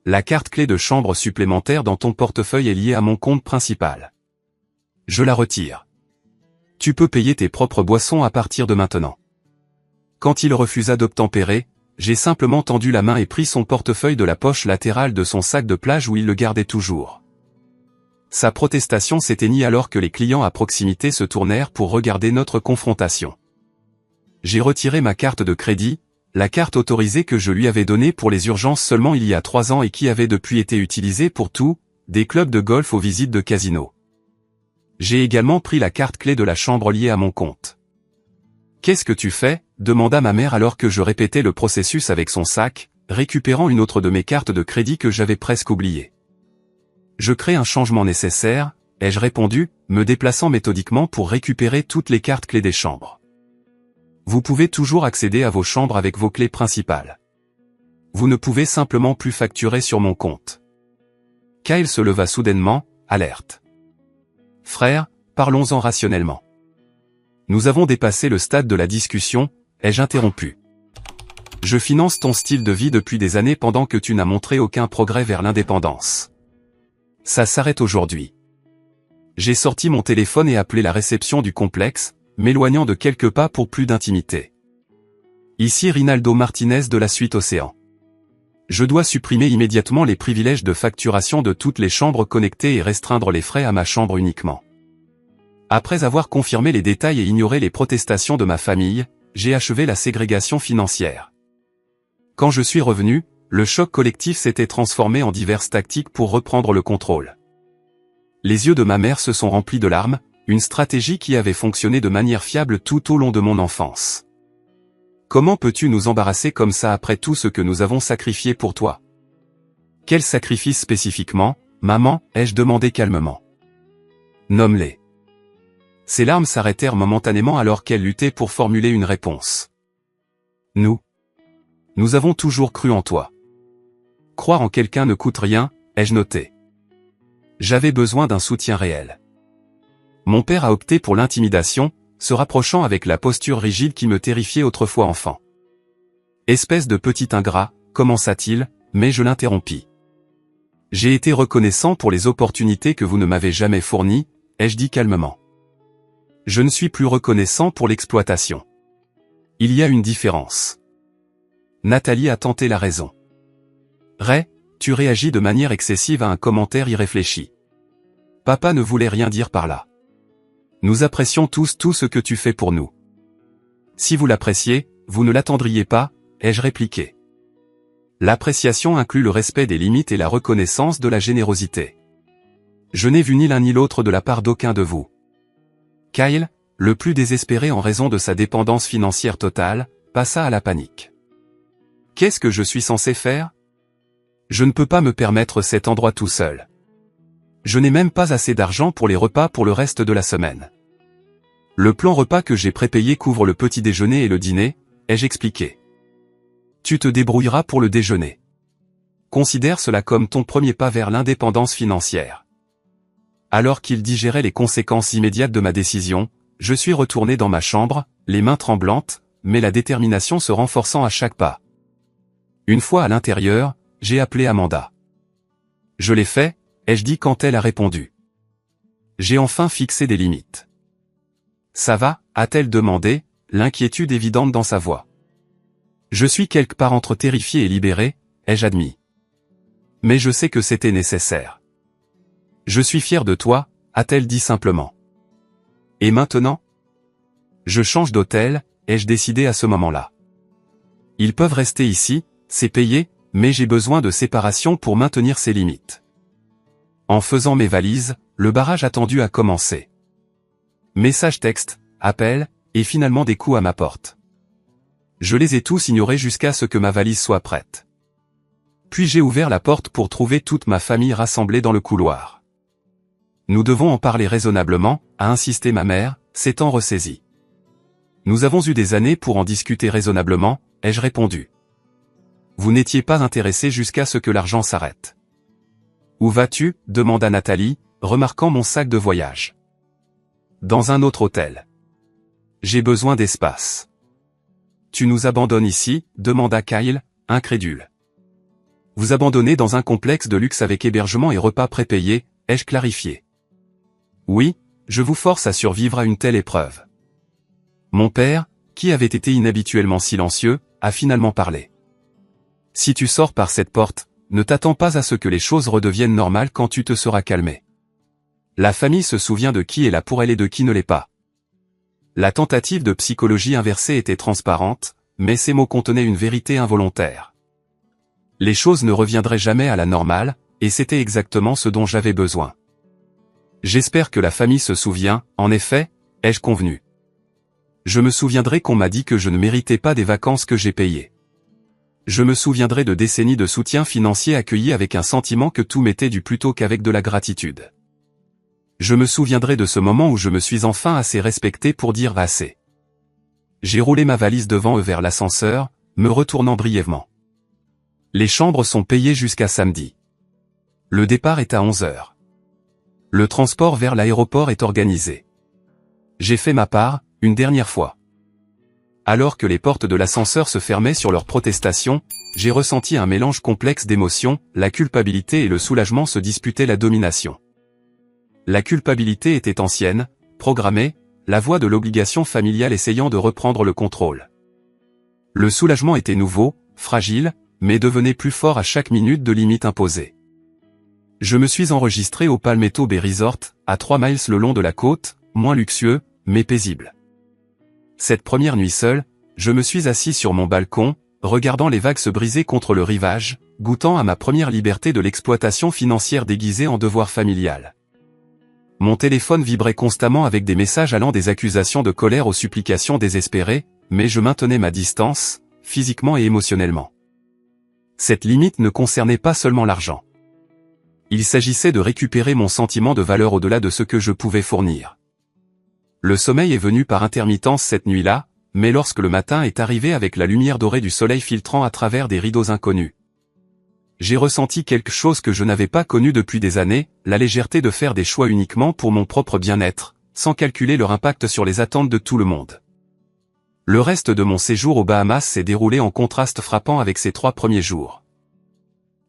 La carte clé de chambre supplémentaire dans ton portefeuille est liée à mon compte principal. Je la retire. Tu peux payer tes propres boissons à partir de maintenant. Quand il refusa d'obtempérer, j'ai simplement tendu la main et pris son portefeuille de la poche latérale de son sac de plage où il le gardait toujours. Sa protestation s'éteignit alors que les clients à proximité se tournèrent pour regarder notre confrontation. J'ai retiré ma carte de crédit, la carte autorisée que je lui avais donnée pour les urgences seulement il y a 3 ans et qui avait depuis été utilisée pour tout, des clubs de golf aux visites de casino. J'ai également pris la carte clé de la chambre liée à mon compte. « Qu'est-ce que tu fais ?» demanda ma mère alors que je répétais le processus avec son sac, récupérant une autre de mes cartes de crédit que j'avais presque oubliée. « Je crée un changement nécessaire », ai-je répondu, me déplaçant méthodiquement pour récupérer toutes les cartes clés des chambres. Vous pouvez toujours accéder à vos chambres avec vos clés principales. vous ne pouvez simplement plus facturer sur mon compte. Kyle se leva soudainement, alerte. Frère, parlons-en rationnellement. Nous avons dépassé le stade de la discussion, ai-je interrompu. Je finance ton style de vie depuis des années pendant que tu n'as montré aucun progrès vers l'indépendance. Ça s'arrête aujourd'hui. J'ai sorti mon téléphone et appelé la réception du complexe, m'éloignant de quelques pas pour plus d'intimité. Ici Rinaldo Martinez de la suite Océan. Je dois supprimer immédiatement les privilèges de facturation de toutes les chambres connectées et restreindre les frais à ma chambre uniquement. Après avoir confirmé les détails et ignoré les protestations de ma famille, j'ai achevé la ségrégation financière. Quand je suis revenu, le choc collectif s'était transformé en diverses tactiques pour reprendre le contrôle. Les yeux de ma mère se sont remplis de larmes, une stratégie qui avait fonctionné de manière fiable tout au long de mon enfance. Comment peux-tu nous embarrasser comme ça après tout ce que nous avons sacrifié pour toi? Quel sacrifice spécifiquement, maman, ai-je demandé calmement. Nomme-les. Ses larmes s'arrêtèrent momentanément alors qu'elle luttait pour formuler une réponse. Nous avons toujours cru en toi. Croire en quelqu'un ne coûte rien, ai-je noté. J'avais besoin d'un soutien réel. Mon père a opté pour l'intimidation, se rapprochant avec la posture rigide qui me terrifiait autrefois enfant. Espèce de petit ingrat, commença-t-il, mais je l'interrompis. J'ai été reconnaissant pour les opportunités que vous ne m'avez jamais fournies, ai-je dit calmement. Je ne suis plus reconnaissant pour l'exploitation. Il y a une différence. Nathalie a tenté la raison. Ray, tu réagis de manière excessive à un commentaire irréfléchi. Papa ne voulait rien dire par là. Nous apprécions tous tout ce que tu fais pour nous. Si vous l'appréciez, vous ne l'attendriez pas, ai-je répliqué. L'appréciation inclut le respect des limites et la reconnaissance de la générosité. Je n'ai vu ni l'un ni l'autre de la part d'aucun de vous. Kyle, le plus désespéré en raison de sa dépendance financière totale, passa à la panique. Qu'est-ce que je suis censé faire? Je ne peux pas me permettre cet endroit tout seul. Je n'ai même pas assez d'argent pour les repas pour le reste de la semaine. Le plan repas que j'ai prépayé couvre le petit déjeuner et le dîner, ai-je expliqué. Tu te débrouilleras pour le déjeuner. Considère cela comme ton premier pas vers l'indépendance financière. Alors qu'il digérait les conséquences immédiates de ma décision, je suis retourné dans ma chambre, les mains tremblantes, mais la détermination se renforçant à chaque pas. Une fois à l'intérieur, j'ai appelé Amanda. Je l'ai fait, ai-je dit quand elle a répondu. J'ai enfin fixé des limites. Ça va, a-t-elle demandé, l'inquiétude évidente dans sa voix. Je suis quelque part entre terrifié et libéré, ai-je admis. Mais je sais que c'était nécessaire. Je suis fier de toi, a-t-elle dit simplement. Et maintenant? Je change d'hôtel, ai-je décidé à ce moment-là. Ils peuvent rester ici, c'est payé, mais j'ai besoin de séparation pour maintenir ces limites. En faisant mes valises, le barrage attendu a commencé. Message texte, appel, et finalement des coups à ma porte. Je les ai tous ignorés jusqu'à ce que ma valise soit prête. Puis j'ai ouvert la porte pour trouver toute ma famille rassemblée dans le couloir. Nous devons en parler raisonnablement, a insisté ma mère, s'étant ressaisie. Nous avons eu des années pour en discuter raisonnablement, ai-je répondu. Vous n'étiez pas intéressé jusqu'à ce que l'argent s'arrête. Où vas-tu? Demanda Nathalie, remarquant mon sac de voyage. Dans un autre hôtel. J'ai besoin d'espace. Tu nous abandonnes ici? Demanda Kyle, incrédule. Vous abandonnez dans un complexe de luxe avec hébergement et repas prépayés, ai-je clarifié. Oui, je vous force à survivre à une telle épreuve. Mon père, qui avait été inhabituellement silencieux, a finalement parlé. Si tu sors par cette porte, ne t'attends pas à ce que les choses redeviennent normales quand tu te seras calmé. La famille se souvient de qui est là pour elle et de qui ne l'est pas. La tentative de psychologie inversée était transparente, mais ces mots contenaient une vérité involontaire. Les choses ne reviendraient jamais à la normale, et c'était exactement ce dont j'avais besoin. J'espère que la famille se souvient, en effet, ai-je convenu. Je me souviendrai qu'on m'a dit que je ne méritais pas des vacances que j'ai payées. Je me souviendrai de décennies de soutien financier accueillis avec un sentiment que tout m'était dû plutôt qu'avec de la gratitude. Je me souviendrai de ce moment où je me suis enfin assez respecté pour dire assez. J'ai roulé ma valise devant eux vers l'ascenseur, me retournant brièvement. Les chambres sont payées jusqu'à samedi. Le départ est à 11h. Le transport vers l'aéroport est organisé. J'ai fait ma part, une dernière fois. Alors que les portes de l'ascenseur se fermaient sur leurs protestations, j'ai ressenti un mélange complexe d'émotions, la culpabilité et le soulagement se disputaient la domination. La culpabilité était ancienne, programmée, la voix de l'obligation familiale essayant de reprendre le contrôle. Le soulagement était nouveau, fragile, mais devenait plus fort à chaque minute de limite imposée. Je me suis enregistré au Palmetto Bay Resort, à 3 miles le long de la côte, moins luxueux, mais paisible. Cette première nuit seule, je me suis assis sur mon balcon, regardant les vagues se briser contre le rivage, goûtant à ma première liberté de l'exploitation financière déguisée en devoir familial. Mon téléphone vibrait constamment avec des messages allant des accusations de colère aux supplications désespérées, mais je maintenais ma distance, physiquement et émotionnellement. Cette limite ne concernait pas seulement l'argent. Il s'agissait de récupérer mon sentiment de valeur au-delà de ce que je pouvais fournir. Le sommeil est venu par intermittence cette nuit-là, mais lorsque le matin est arrivé avec la lumière dorée du soleil filtrant à travers des rideaux inconnus, j'ai ressenti quelque chose que je n'avais pas connu depuis des années, la légèreté de faire des choix uniquement pour mon propre bien-être, sans calculer leur impact sur les attentes de tout le monde. Le reste de mon séjour aux Bahamas s'est déroulé en contraste frappant avec ces 3 premiers jours.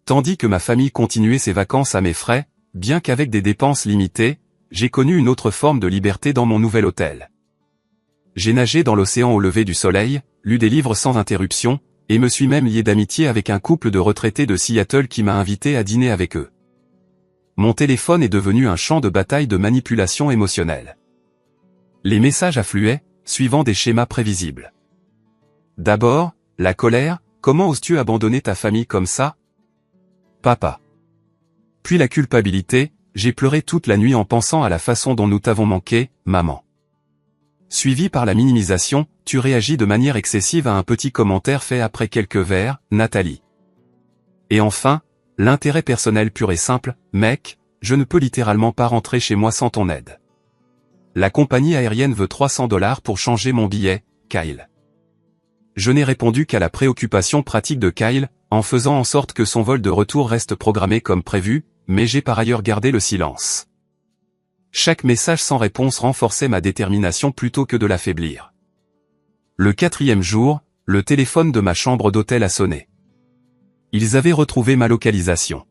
Tandis que ma famille continuait ses vacances à mes frais, bien qu'avec des dépenses limitées, j'ai connu une autre forme de liberté dans mon nouvel hôtel. J'ai nagé dans l'océan au lever du soleil, lu des livres sans interruption, et me suis même lié d'amitié avec un couple de retraités de Seattle qui m'a invité à dîner avec eux. Mon téléphone est devenu un champ de bataille de manipulation émotionnelle. Les messages affluaient, suivant des schémas prévisibles. D'abord, la colère, comment oses-tu abandonner ta famille comme ça ? Papa. Puis la culpabilité, j'ai pleuré toute la nuit en pensant à la façon dont nous t'avons manqué, maman. Suivi par la minimisation, tu réagis de manière excessive à un petit commentaire fait après quelques verres, Nathalie. Et enfin, l'intérêt personnel pur et simple, mec, je ne peux littéralement pas rentrer chez moi sans ton aide. La compagnie aérienne veut $300 pour changer mon billet, Kyle. Je n'ai répondu qu'à la préoccupation pratique de Kyle, en faisant en sorte que son vol de retour reste programmé comme prévu, mais j'ai par ailleurs gardé le silence. Chaque message sans réponse renforçait ma détermination plutôt que de l'affaiblir. Le 4e jour, le téléphone de ma chambre d'hôtel a sonné. Ils avaient retrouvé ma localisation.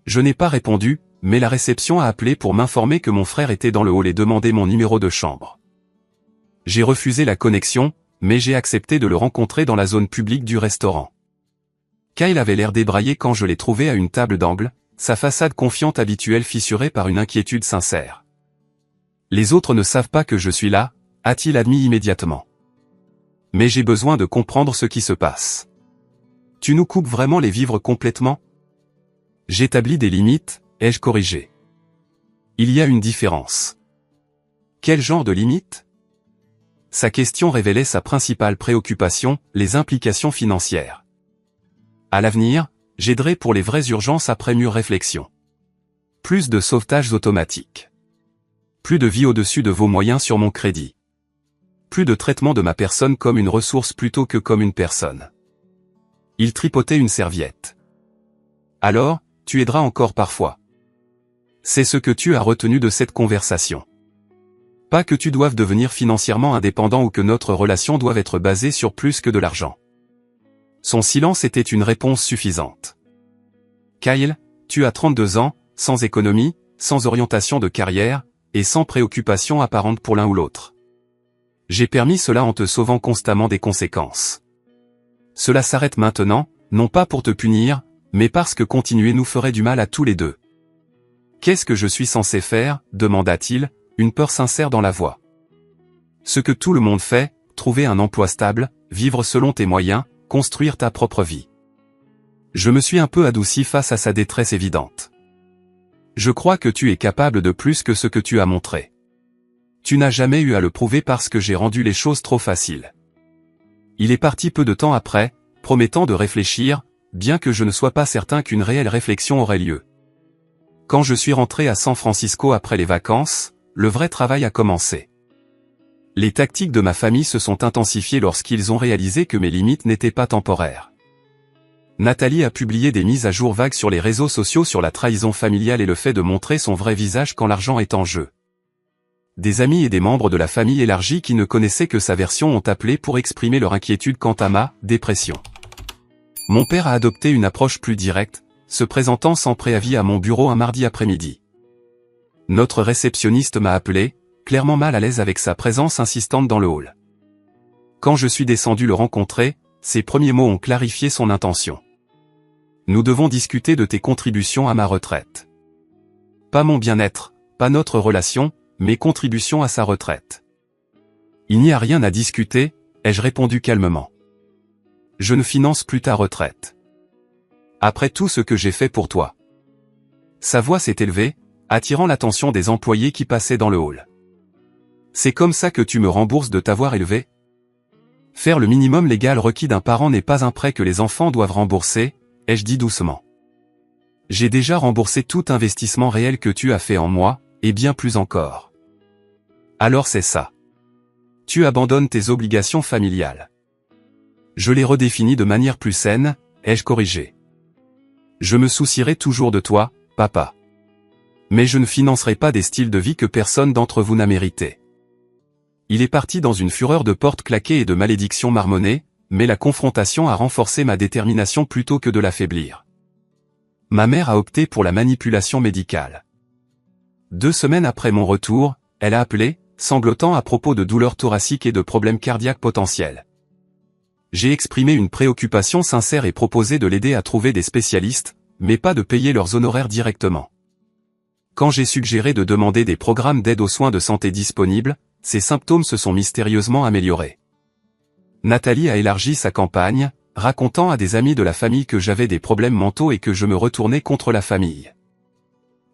Je n'ai pas répondu, mais la réception a appelé pour m'informer que mon frère était dans le hall et demandé mon numéro de chambre. J'ai refusé la connexion, mais j'ai accepté de le rencontrer dans la zone publique du restaurant. Kyle avait l'air débraillé quand je l'ai trouvé à une table d'angle, sa façade confiante habituelle fissurée par une inquiétude sincère. Les autres ne savent pas que je suis là, a-t-il admis immédiatement. Mais j'ai besoin de comprendre ce qui se passe. Tu nous coupes vraiment les vivres complètement ? J'établis des limites, ai-je corrigé. Il y a une différence. Quel genre de limite ? Sa question révélait sa principale préoccupation, les implications financières. À l'avenir, j'aiderai pour les vraies urgences après mûre réflexion. Plus de sauvetages automatiques. Plus de vie au-dessus de vos moyens sur mon crédit. Plus de traitement de ma personne comme une ressource plutôt que comme une personne. Il tripotait une serviette. Alors, tu aideras encore parfois. C'est ce que tu as retenu de cette conversation. Pas que tu doives devenir financièrement indépendant ou que notre relation doive être basée sur plus que de l'argent. Son silence était une réponse suffisante. Kyle, tu as 32 ans, sans économie, sans orientation de carrière, et sans préoccupation apparente pour l'un ou l'autre. J'ai permis cela en te sauvant constamment des conséquences. Cela s'arrête maintenant, non pas pour te punir, mais parce que continuer nous ferait du mal à tous les deux. Qu'est-ce que je suis censé faire ? Demanda-t-il, une peur sincère dans la voix. Ce que tout le monde fait, trouver un emploi stable, vivre selon tes moyens, construire ta propre vie. Je me suis un peu adouci face à sa détresse évidente. Je crois que tu es capable de plus que ce que tu as montré. Tu n'as jamais eu à le prouver parce que j'ai rendu les choses trop faciles. Il est parti peu de temps après, promettant de réfléchir, bien que je ne sois pas certain qu'une réelle réflexion aurait lieu. Quand je suis rentré à San Francisco après les vacances, le vrai travail a commencé. Les tactiques de ma famille se sont intensifiées lorsqu'ils ont réalisé que mes limites n'étaient pas temporaires. Nathalie a publié des mises à jour vagues sur les réseaux sociaux sur la trahison familiale et le fait de montrer son vrai visage quand l'argent est en jeu. Des amis et des membres de la famille élargie qui ne connaissaient que sa version ont appelé pour exprimer leur inquiétude quant à ma dépression. Mon père a adopté une approche plus directe, se présentant sans préavis à mon bureau un mardi après-midi. Notre réceptionniste m'a appelé, clairement mal à l'aise avec sa présence insistante dans le hall. Quand je suis descendu le rencontrer, ses premiers mots ont clarifié son intention. Nous devons discuter de tes contributions à ma retraite. Pas mon bien-être, pas notre relation, mes contributions à sa retraite. Il n'y a rien à discuter, ai-je répondu calmement. Je ne finance plus ta retraite. Après tout ce que j'ai fait pour toi. Sa voix s'est élevée, attirant l'attention des employés qui passaient dans le hall. C'est comme ça que tu me rembourses de t'avoir élevé? Faire le minimum légal requis d'un parent n'est pas un prêt que les enfants doivent rembourser, ai-je dit doucement. J'ai déjà remboursé tout investissement réel que tu as fait en moi, et bien plus encore. Alors c'est ça. Tu abandonnes tes obligations familiales. Je les redéfinis de manière plus saine, ai-je corrigé. Je me soucierai toujours de toi, papa. Mais je ne financerai pas des styles de vie que personne d'entre vous n'a mérité. Il est parti dans une fureur de portes claquées et de malédictions marmonnées, mais la confrontation a renforcé ma détermination plutôt que de l'affaiblir. Ma mère a opté pour la manipulation médicale. 2 semaines après mon retour, elle a appelé, sanglotant à propos de douleurs thoraciques et de problèmes cardiaques potentiels. J'ai exprimé une préoccupation sincère et proposé de l'aider à trouver des spécialistes, mais pas de payer leurs honoraires directement. Quand j'ai suggéré de demander des programmes d'aide aux soins de santé disponibles, ses symptômes se sont mystérieusement améliorés. Nathalie a élargi sa campagne, racontant à des amis de la famille que j'avais des problèmes mentaux et que je me retournais contre la famille.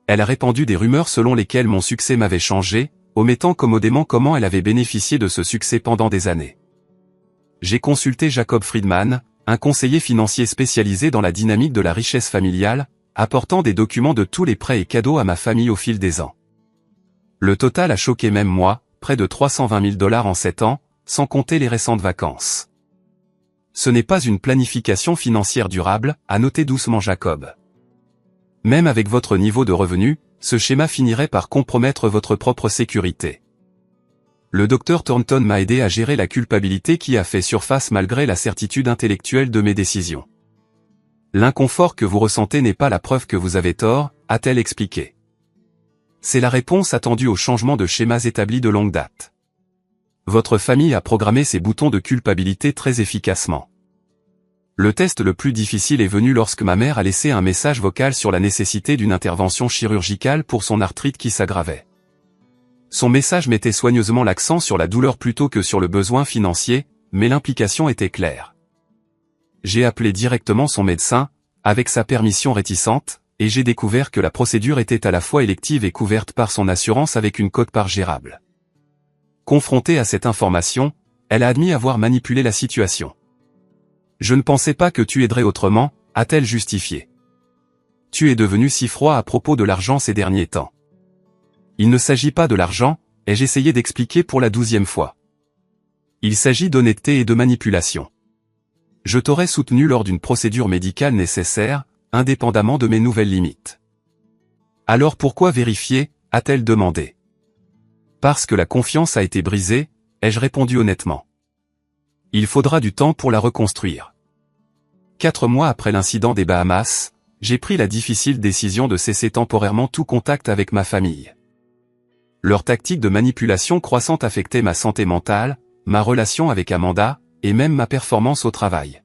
Elle a répandu des rumeurs selon lesquelles mon succès m'avait changé, omettant commodément comment elle avait bénéficié de ce succès pendant des années. J'ai consulté Jacob Friedman, un conseiller financier spécialisé dans la dynamique de la richesse familiale, apportant des documents de tous les prêts et cadeaux à ma famille au fil des ans. Le total a choqué même moi, près de 320 000 $ en 7 ans, sans compter les récentes vacances. Ce n'est pas une planification financière durable, a noté doucement Jacob. Même avec votre niveau de revenu, ce schéma finirait par compromettre votre propre sécurité. Le docteur Thornton m'a aidé à gérer la culpabilité qui a fait surface malgré la certitude intellectuelle de mes décisions. L'inconfort que vous ressentez n'est pas la preuve que vous avez tort, a-t-elle expliqué. C'est la réponse attendue aux changements de schémas établis de longue date. Votre famille a programmé ces boutons de culpabilité très efficacement. Le test le plus difficile est venu lorsque ma mère a laissé un message vocal sur la nécessité d'une intervention chirurgicale pour son arthrite qui s'aggravait. Son message mettait soigneusement l'accent sur la douleur plutôt que sur le besoin financier, mais l'implication était claire. J'ai appelé directement son médecin, avec sa permission réticente, et j'ai découvert que la procédure était à la fois élective et couverte par son assurance avec une quote-part gérable. Confrontée à cette information, elle a admis avoir manipulé la situation. Je ne pensais pas que tu aiderais autrement, a-t-elle justifié. Tu es devenu si froid à propos de l'argent ces derniers temps. Il ne s'agit pas de l'argent, ai-je essayé d'expliquer pour la 12e fois. Il s'agit d'honnêteté et de manipulation. Je t'aurais soutenu lors d'une procédure médicale nécessaire, indépendamment de mes nouvelles limites. Alors pourquoi vérifier, a-t-elle demandé. Parce que la confiance a été brisée, ai-je répondu honnêtement. Il faudra du temps pour la reconstruire. 4 mois après l'incident des Bahamas, j'ai pris la difficile décision de cesser temporairement tout contact avec ma famille. Leur tactique de manipulation croissante affectait ma santé mentale, ma relation avec Amanda, et même ma performance au travail.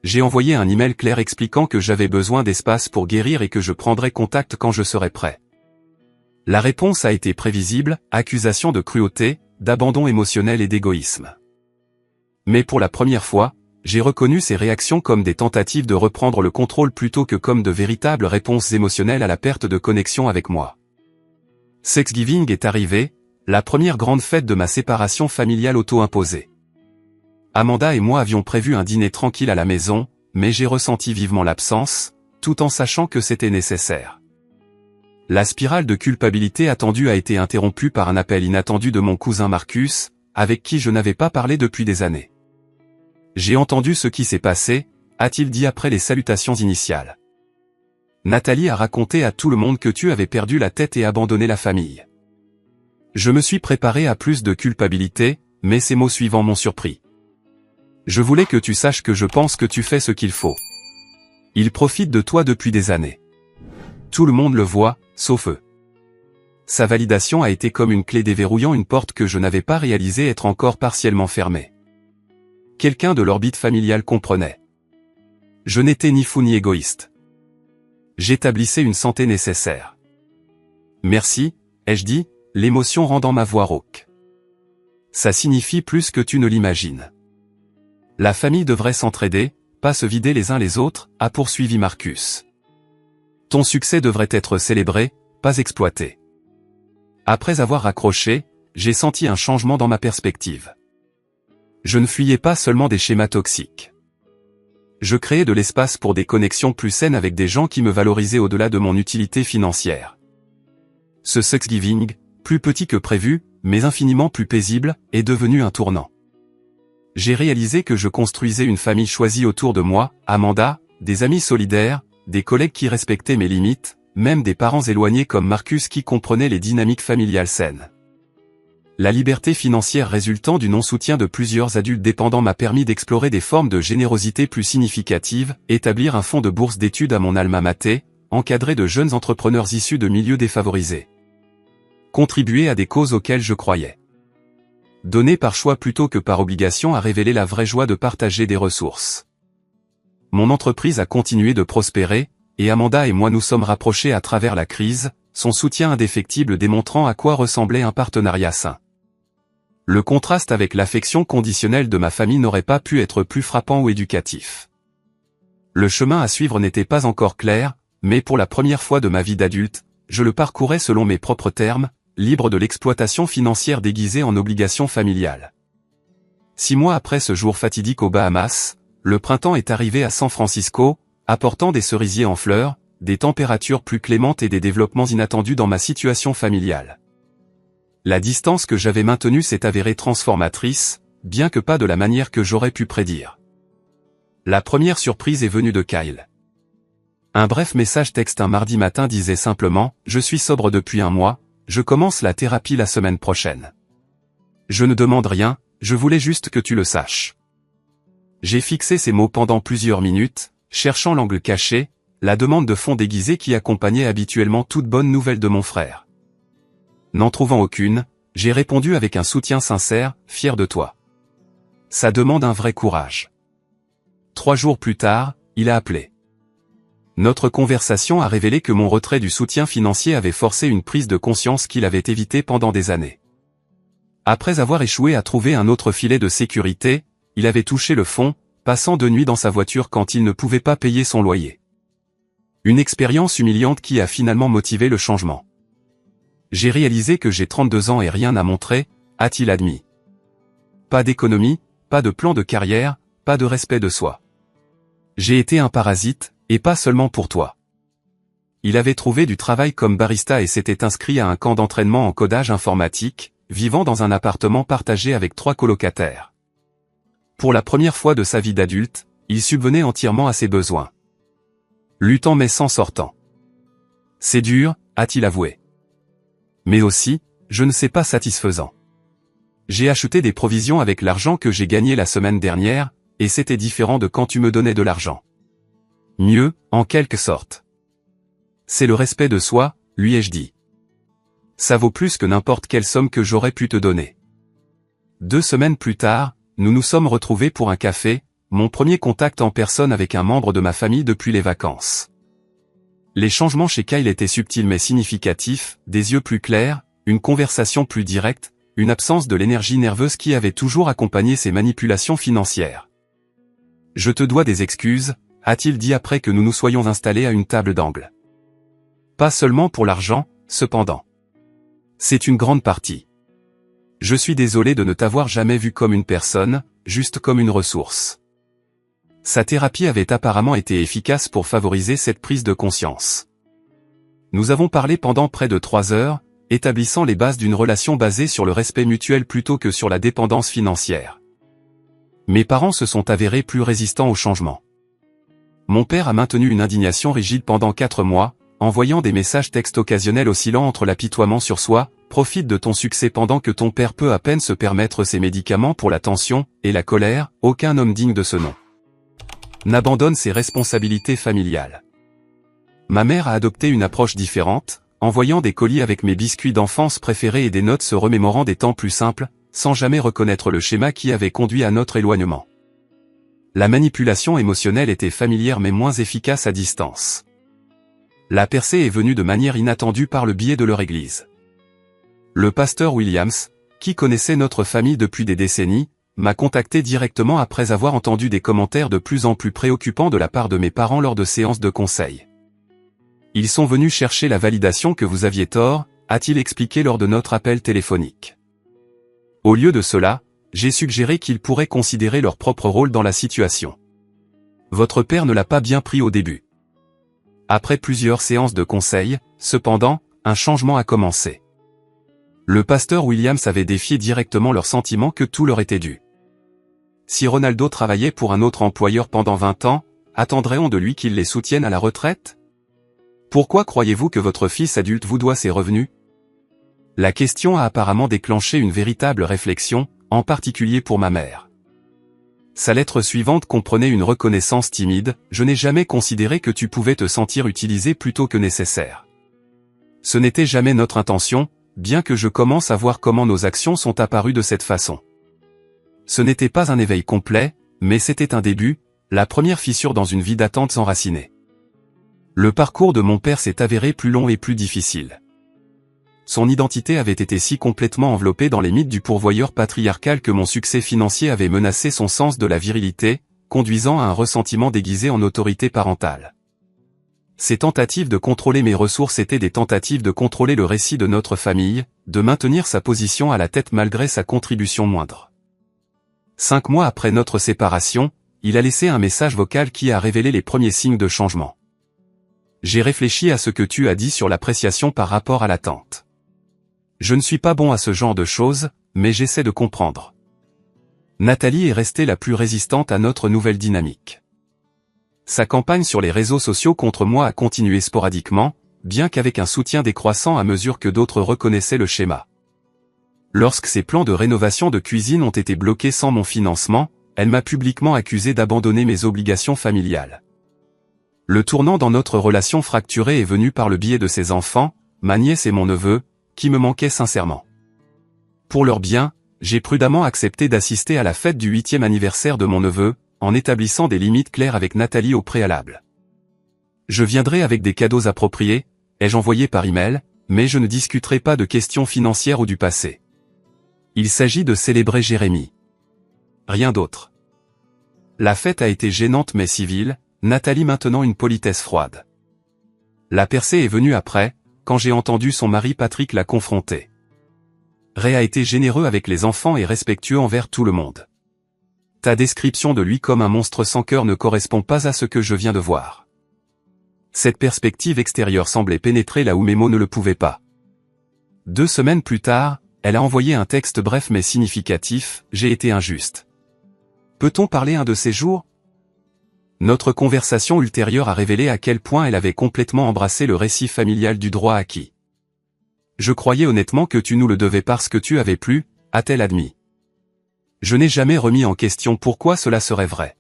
J'ai envoyé un email clair expliquant que j'avais besoin d'espace pour guérir et que je prendrais contact quand je serais prêt. La réponse a été prévisible, accusation de cruauté, d'abandon émotionnel et d'égoïsme. Mais pour la première fois, j'ai reconnu ces réactions comme des tentatives de reprendre le contrôle plutôt que comme de véritables réponses émotionnelles à la perte de connexion avec moi. Thanksgiving est arrivé, la première grande fête de ma séparation familiale auto-imposée. Amanda et moi avions prévu un dîner tranquille à la maison, mais j'ai ressenti vivement l'absence, tout en sachant que c'était nécessaire. La spirale de culpabilité attendue a été interrompue par un appel inattendu de mon cousin Marcus, avec qui je n'avais pas parlé depuis des années. J'ai entendu ce qui s'est passé, a-t-il dit après les salutations initiales. Nathalie a raconté à tout le monde que tu avais perdu la tête et abandonné la famille. Je me suis préparé à plus de culpabilité, mais ces mots suivants m'ont surpris. Je voulais que tu saches que je pense que tu fais ce qu'il faut. Il profite de toi depuis des années. Tout le monde le voit, sauf eux. Sa validation a été comme une clé déverrouillant une porte que je n'avais pas réalisé être encore partiellement fermée. Quelqu'un de l'orbite familiale comprenait. Je n'étais ni fou ni égoïste. J'établissais une santé nécessaire. Merci, ai-je dit, l'émotion rendant ma voix rauque. Ça signifie plus que tu ne l'imagines. La famille devrait s'entraider, pas se vider les uns les autres, a poursuivi Marcus. Ton succès devrait être célébré, pas exploité. Après avoir raccroché, j'ai senti un changement dans ma perspective. Je ne fuyais pas seulement des schémas toxiques. Je créais de l'espace pour des connexions plus saines avec des gens qui me valorisaient au-delà de mon utilité financière. Ce Thanksgiving, plus petit que prévu, mais infiniment plus paisible, est devenu un tournant. J'ai réalisé que je construisais une famille choisie autour de moi, Amanda, des amis solidaires, des collègues qui respectaient mes limites, même des parents éloignés comme Marcus qui comprenaient les dynamiques familiales saines. La liberté financière résultant du non-soutien de plusieurs adultes dépendants m'a permis d'explorer des formes de générosité plus significatives, établir un fonds de bourse d'études à mon alma mater, encadrer de jeunes entrepreneurs issus de milieux défavorisés. Contribuer à des causes auxquelles je croyais. Donner par choix plutôt que par obligation a révélé la vraie joie de partager des ressources. Mon entreprise a continué de prospérer, et Amanda et moi nous sommes rapprochés à travers la crise, son soutien indéfectible démontrant à quoi ressemblait un partenariat sain. Le contraste avec l'affection conditionnelle de ma famille n'aurait pas pu être plus frappant ou éducatif. Le chemin à suivre n'était pas encore clair, mais pour la première fois de ma vie d'adulte, je le parcourais selon mes propres termes, libre de l'exploitation financière déguisée en obligation familiale. 6 mois après ce jour fatidique aux Bahamas, le printemps est arrivé à San Francisco, apportant des cerisiers en fleurs, des températures plus clémentes et des développements inattendus dans ma situation familiale. La distance que j'avais maintenue s'est avérée transformatrice, bien que pas de la manière que j'aurais pu prédire. La première surprise est venue de Kyle. Un bref message texte un mardi matin disait simplement « Je suis sobre depuis 1 mois, je commence la thérapie la semaine prochaine. Je ne demande rien, je voulais juste que tu le saches. » J'ai fixé ces mots pendant plusieurs minutes, cherchant l'angle caché, la demande de fond déguisée qui accompagnait habituellement toute bonne nouvelle de mon frère. N'en trouvant aucune, j'ai répondu avec un soutien sincère, fier de toi. Ça demande un vrai courage. 3 jours plus tard, il a appelé. Notre conversation a révélé que mon retrait du soutien financier avait forcé une prise de conscience qu'il avait évitée pendant des années. Après avoir échoué à trouver un autre filet de sécurité, il avait touché le fond, passant de nuit dans sa voiture quand il ne pouvait pas payer son loyer. Une expérience humiliante qui a finalement motivé le changement. J'ai réalisé que j'ai 32 ans et rien à montrer, a-t-il admis. Pas d'économie, pas de plan de carrière, pas de respect de soi. J'ai été un parasite, et pas seulement pour toi. Il avait trouvé du travail comme barista et s'était inscrit à un camp d'entraînement en codage informatique, vivant dans un appartement partagé avec 3 colocataires. Pour la première fois de sa vie d'adulte, il subvenait entièrement à ses besoins. Luttant mais sans sortant. C'est dur, a-t-il avoué. Mais aussi, je ne sais pas satisfaisant. J'ai acheté des provisions avec l'argent que j'ai gagné la semaine dernière, et c'était différent de quand tu me donnais de l'argent. Mieux, en quelque sorte. C'est le respect de soi, lui ai-je dit. Ça vaut plus que n'importe quelle somme que j'aurais pu te donner. 2 semaines plus tard, nous nous sommes retrouvés pour un café, mon premier contact en personne avec un membre de ma famille depuis les vacances. Les changements chez Kyle étaient subtils mais significatifs, des yeux plus clairs, une conversation plus directe, une absence de l'énergie nerveuse qui avait toujours accompagné ses manipulations financières. Je te dois des excuses, a-t-il dit après que nous nous soyons installés à une table d'angle. Pas seulement pour l'argent, cependant. C'est une grande partie. Je suis désolé de ne t'avoir jamais vu comme une personne, juste comme une ressource. Sa thérapie avait apparemment été efficace pour favoriser cette prise de conscience. Nous avons parlé pendant près de 3 heures, établissant les bases d'une relation basée sur le respect mutuel plutôt que sur la dépendance financière. Mes parents se sont avérés plus résistants au changement. Mon père a maintenu une indignation rigide pendant 4 mois, envoyant des messages textes occasionnels oscillant entre l'apitoiement sur soi, profite de ton succès pendant que ton père peut à peine se permettre ses médicaments pour la tension, et la colère, aucun homme digne de ce nom n'abandonne ses responsabilités familiales. Ma mère a adopté une approche différente, envoyant des colis avec mes biscuits d'enfance préférés et des notes se remémorant des temps plus simples, sans jamais reconnaître le schéma qui avait conduit à notre éloignement. La manipulation émotionnelle était familière mais moins efficace à distance. La percée est venue de manière inattendue par le biais de leur église. Le pasteur Williams, qui connaissait notre famille depuis des décennies, m'a contacté directement après avoir entendu des commentaires de plus en plus préoccupants de la part de mes parents lors de séances de conseil. Ils sont venus chercher la validation que vous aviez tort, a-t-il expliqué lors de notre appel téléphonique. Au lieu de cela, j'ai suggéré qu'ils pourraient considérer leur propre rôle dans la situation. Votre père ne l'a pas bien pris au début. Après plusieurs séances de conseil, cependant, un changement a commencé. Le pasteur Williams avait défié directement leur sentiment que tout leur était dû. Si Ronaldo travaillait pour un autre employeur pendant 20 ans, attendrait-on de lui qu'il les soutienne à la retraite? Pourquoi croyez-vous que votre fils adulte vous doit ses revenus? La question a apparemment déclenché une véritable réflexion, en particulier pour ma mère. Sa lettre suivante comprenait une reconnaissance timide, « Je n'ai jamais considéré que tu pouvais te sentir utilisé plutôt que nécessaire. Ce n'était jamais notre intention, bien que je commence à voir comment nos actions sont apparues de cette façon. Ce n'était pas un éveil complet, mais c'était un début, la première fissure dans une vie d'attente s'enracinait. Le parcours de mon père s'est avéré plus long et plus difficile. Son identité avait été si complètement enveloppée dans les mythes du pourvoyeur patriarcal que mon succès financier avait menacé son sens de la virilité, conduisant à un ressentiment déguisé en autorité parentale. Ces tentatives de contrôler mes ressources étaient des tentatives de contrôler le récit de notre famille, de maintenir sa position à la tête malgré sa contribution moindre. 5 mois après notre séparation, il a laissé un message vocal qui a révélé les premiers signes de changement. J'ai réfléchi à ce que tu as dit sur l'appréciation par rapport à l'attente. Je ne suis pas bon à ce genre de choses, mais j'essaie de comprendre. Nathalie est restée la plus résistante à notre nouvelle dynamique. Sa campagne sur les réseaux sociaux contre moi a continué sporadiquement, bien qu'avec un soutien décroissant à mesure que d'autres reconnaissaient le schéma. Lorsque ses plans de rénovation de cuisine ont été bloqués sans mon financement, elle m'a publiquement accusé d'abandonner mes obligations familiales. Le tournant dans notre relation fracturée est venu par le biais de ses enfants, ma nièce et mon neveu, qui me manquaient sincèrement. Pour leur bien, j'ai prudemment accepté d'assister à la fête du 8e anniversaire de mon neveu, en établissant des limites claires avec Nathalie au préalable. Je viendrai avec des cadeaux appropriés, ai-je envoyé par email, mais je ne discuterai pas de questions financières ou du passé. Il s'agit de célébrer Jérémie. Rien d'autre. La fête a été gênante mais civile, Nathalie maintenant une politesse froide. La percée est venue après, quand j'ai entendu son mari Patrick la confronter. Ray a été généreux avec les enfants et respectueux envers tout le monde. Ta description de lui comme un monstre sans cœur ne correspond pas à ce que je viens de voir. Cette perspective extérieure semblait pénétrer là où mes mots ne le pouvaient pas. 2 semaines plus tard, elle a envoyé un texte bref mais significatif, « J'ai été injuste. Peut-on parler un de ces jours ?» Notre conversation ultérieure a révélé à quel point elle avait complètement embrassé le récit familial du droit acquis. « Je croyais honnêtement que tu nous le devais parce que tu avais plu, » a-t-elle admis. Je n'ai jamais remis en question pourquoi cela serait vrai.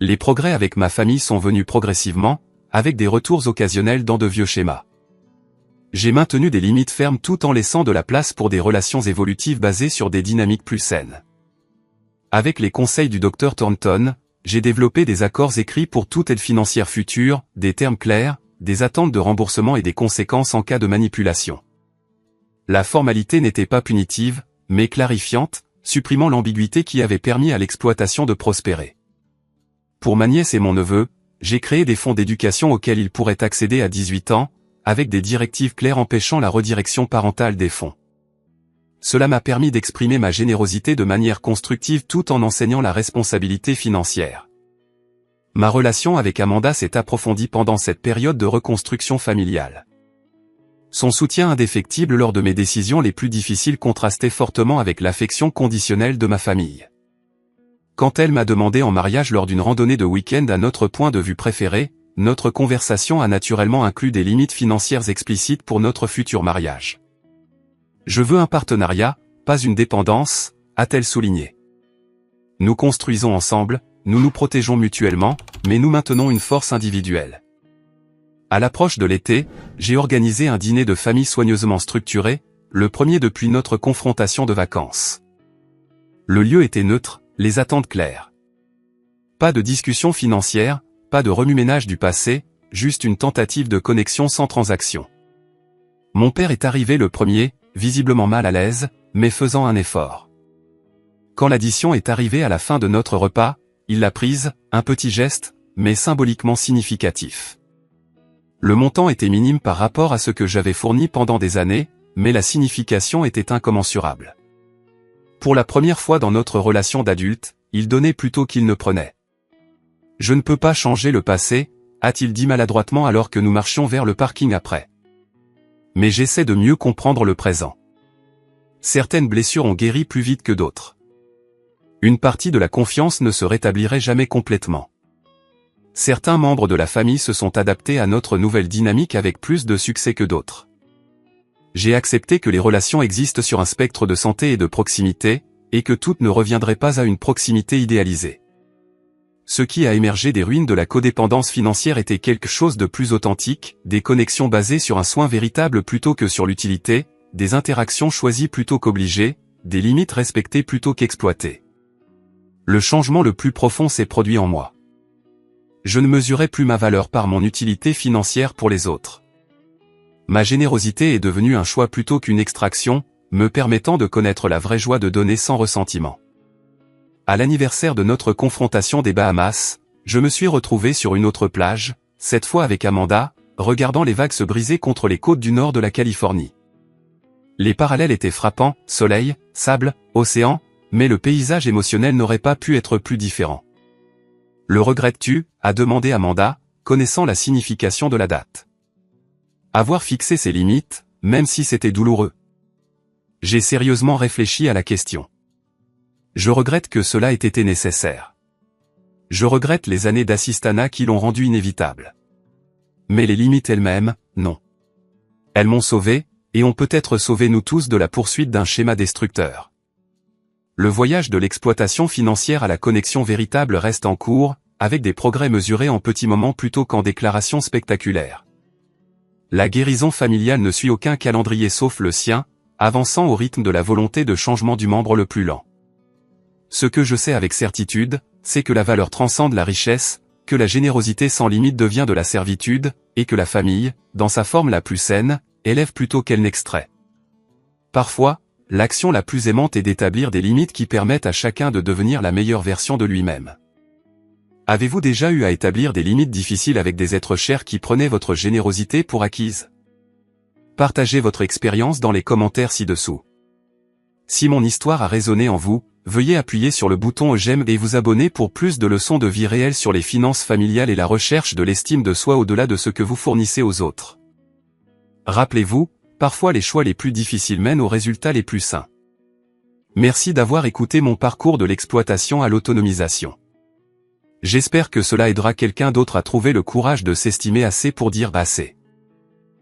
Les progrès avec ma famille sont venus progressivement, avec des retours occasionnels dans de vieux schémas. J'ai maintenu des limites fermes tout en laissant de la place pour des relations évolutives basées sur des dynamiques plus saines. Avec les conseils du Dr Thornton, j'ai développé des accords écrits pour toute aide financière future, des termes clairs, des attentes de remboursement et des conséquences en cas de manipulation. La formalité n'était pas punitive, mais clarifiante, supprimant l'ambiguïté qui avait permis à l'exploitation de prospérer. Pour ma nièce et mon neveu, j'ai créé des fonds d'éducation auxquels ils pourraient accéder à 18 ans, avec des directives claires empêchant la redirection parentale des fonds. Cela m'a permis d'exprimer ma générosité de manière constructive tout en enseignant la responsabilité financière. Ma relation avec Amanda s'est approfondie pendant cette période de reconstruction familiale. Son soutien indéfectible lors de mes décisions les plus difficiles contrastait fortement avec l'affection conditionnelle de ma famille. quand elle m'a demandé en mariage lors d'une randonnée de week-end à notre point de vue préféré, notre conversation a naturellement inclus des limites financières explicites pour notre futur mariage. Je veux un partenariat, pas une dépendance, a-t-elle souligné. Nous construisons ensemble, nous nous protégeons mutuellement, mais nous maintenons une force individuelle. À l'approche de l'été, j'ai organisé un dîner de famille soigneusement structuré, le premier depuis notre confrontation de vacances. Le lieu était neutre, les attentes claires. Pas de discussion financière, pas de remue-ménage du passé, juste une tentative de connexion sans transaction. Mon père est arrivé le premier, visiblement mal à l'aise, mais faisant un effort. Quand l'addition est arrivée à la fin de notre repas, il l'a prise, un petit geste, mais symboliquement significatif. Le montant était minime par rapport à ce que j'avais fourni pendant des années, mais la signification était incommensurable. Pour la première fois dans notre relation d'adulte, il donnait plutôt qu'il ne prenait. « Je ne peux pas changer le passé », a-t-il dit maladroitement alors que nous marchions vers le parking après. Mais j'essaie de mieux comprendre le présent. Certaines blessures ont guéri plus vite que d'autres. Une partie de la confiance ne se rétablirait jamais complètement. Certains membres de la famille se sont adaptés à notre nouvelle dynamique avec plus de succès que d'autres. J'ai accepté que les relations existent sur un spectre de santé et de proximité, et que toutes ne reviendraient pas à une proximité idéalisée. Ce qui a émergé des ruines de la codépendance financière était quelque chose de plus authentique, des connexions basées sur un soin véritable plutôt que sur l'utilité, des interactions choisies plutôt qu'obligées, des limites respectées plutôt qu'exploitées. Le changement le plus profond s'est produit en moi. Je ne mesurais plus ma valeur par mon utilité financière pour les autres. Ma générosité est devenue un choix plutôt qu'une extraction, me permettant de connaître la vraie joie de donner sans ressentiment. À l'anniversaire de notre confrontation des Bahamas, je me suis retrouvé sur une autre plage, cette fois avec Amanda, regardant les vagues se briser contre les côtes du nord de la Californie. Les parallèles étaient frappants, soleil, sable, océan, mais le paysage émotionnel n'aurait pas pu être plus différent. « Le regrettes-tu » a demandé Amanda, connaissant la signification de la date. Avoir fixé ses limites, même si c'était douloureux. J'ai sérieusement réfléchi à la question. Je regrette que cela ait été nécessaire. Je regrette les années d'assistanat qui l'ont rendu inévitable. Mais les limites elles-mêmes, non. Elles m'ont sauvé, et ont peut-être sauvé nous tous de la poursuite d'un schéma destructeur. Le voyage de l'exploitation financière à la connexion véritable reste en cours, avec des progrès mesurés en petits moments plutôt qu'en déclarations spectaculaires. La guérison familiale ne suit aucun calendrier sauf le sien, avançant au rythme de la volonté de changement du membre le plus lent. Ce que je sais avec certitude, c'est que la valeur transcende la richesse, que la générosité sans limite devient de la servitude, et que la famille, dans sa forme la plus saine, élève plutôt qu'elle n'extrait. Parfois, l'action la plus aimante est d'établir des limites qui permettent à chacun de devenir la meilleure version de lui-même. Avez-vous déjà eu à établir des limites difficiles avec des êtres chers qui prenaient votre générosité pour acquise? Partagez votre expérience dans les commentaires ci-dessous. Si mon histoire a résonné en vous, veuillez appuyer sur le bouton j'aime et vous abonner pour plus de leçons de vie réelle sur les finances familiales et la recherche de l'estime de soi au-delà de ce que vous fournissez aux autres. Rappelez-vous, parfois les choix les plus difficiles mènent aux résultats les plus sains. Merci d'avoir écouté mon parcours de l'exploitation à l'autonomisation. J'espère que cela aidera quelqu'un d'autre à trouver le courage de s'estimer assez pour dire assez.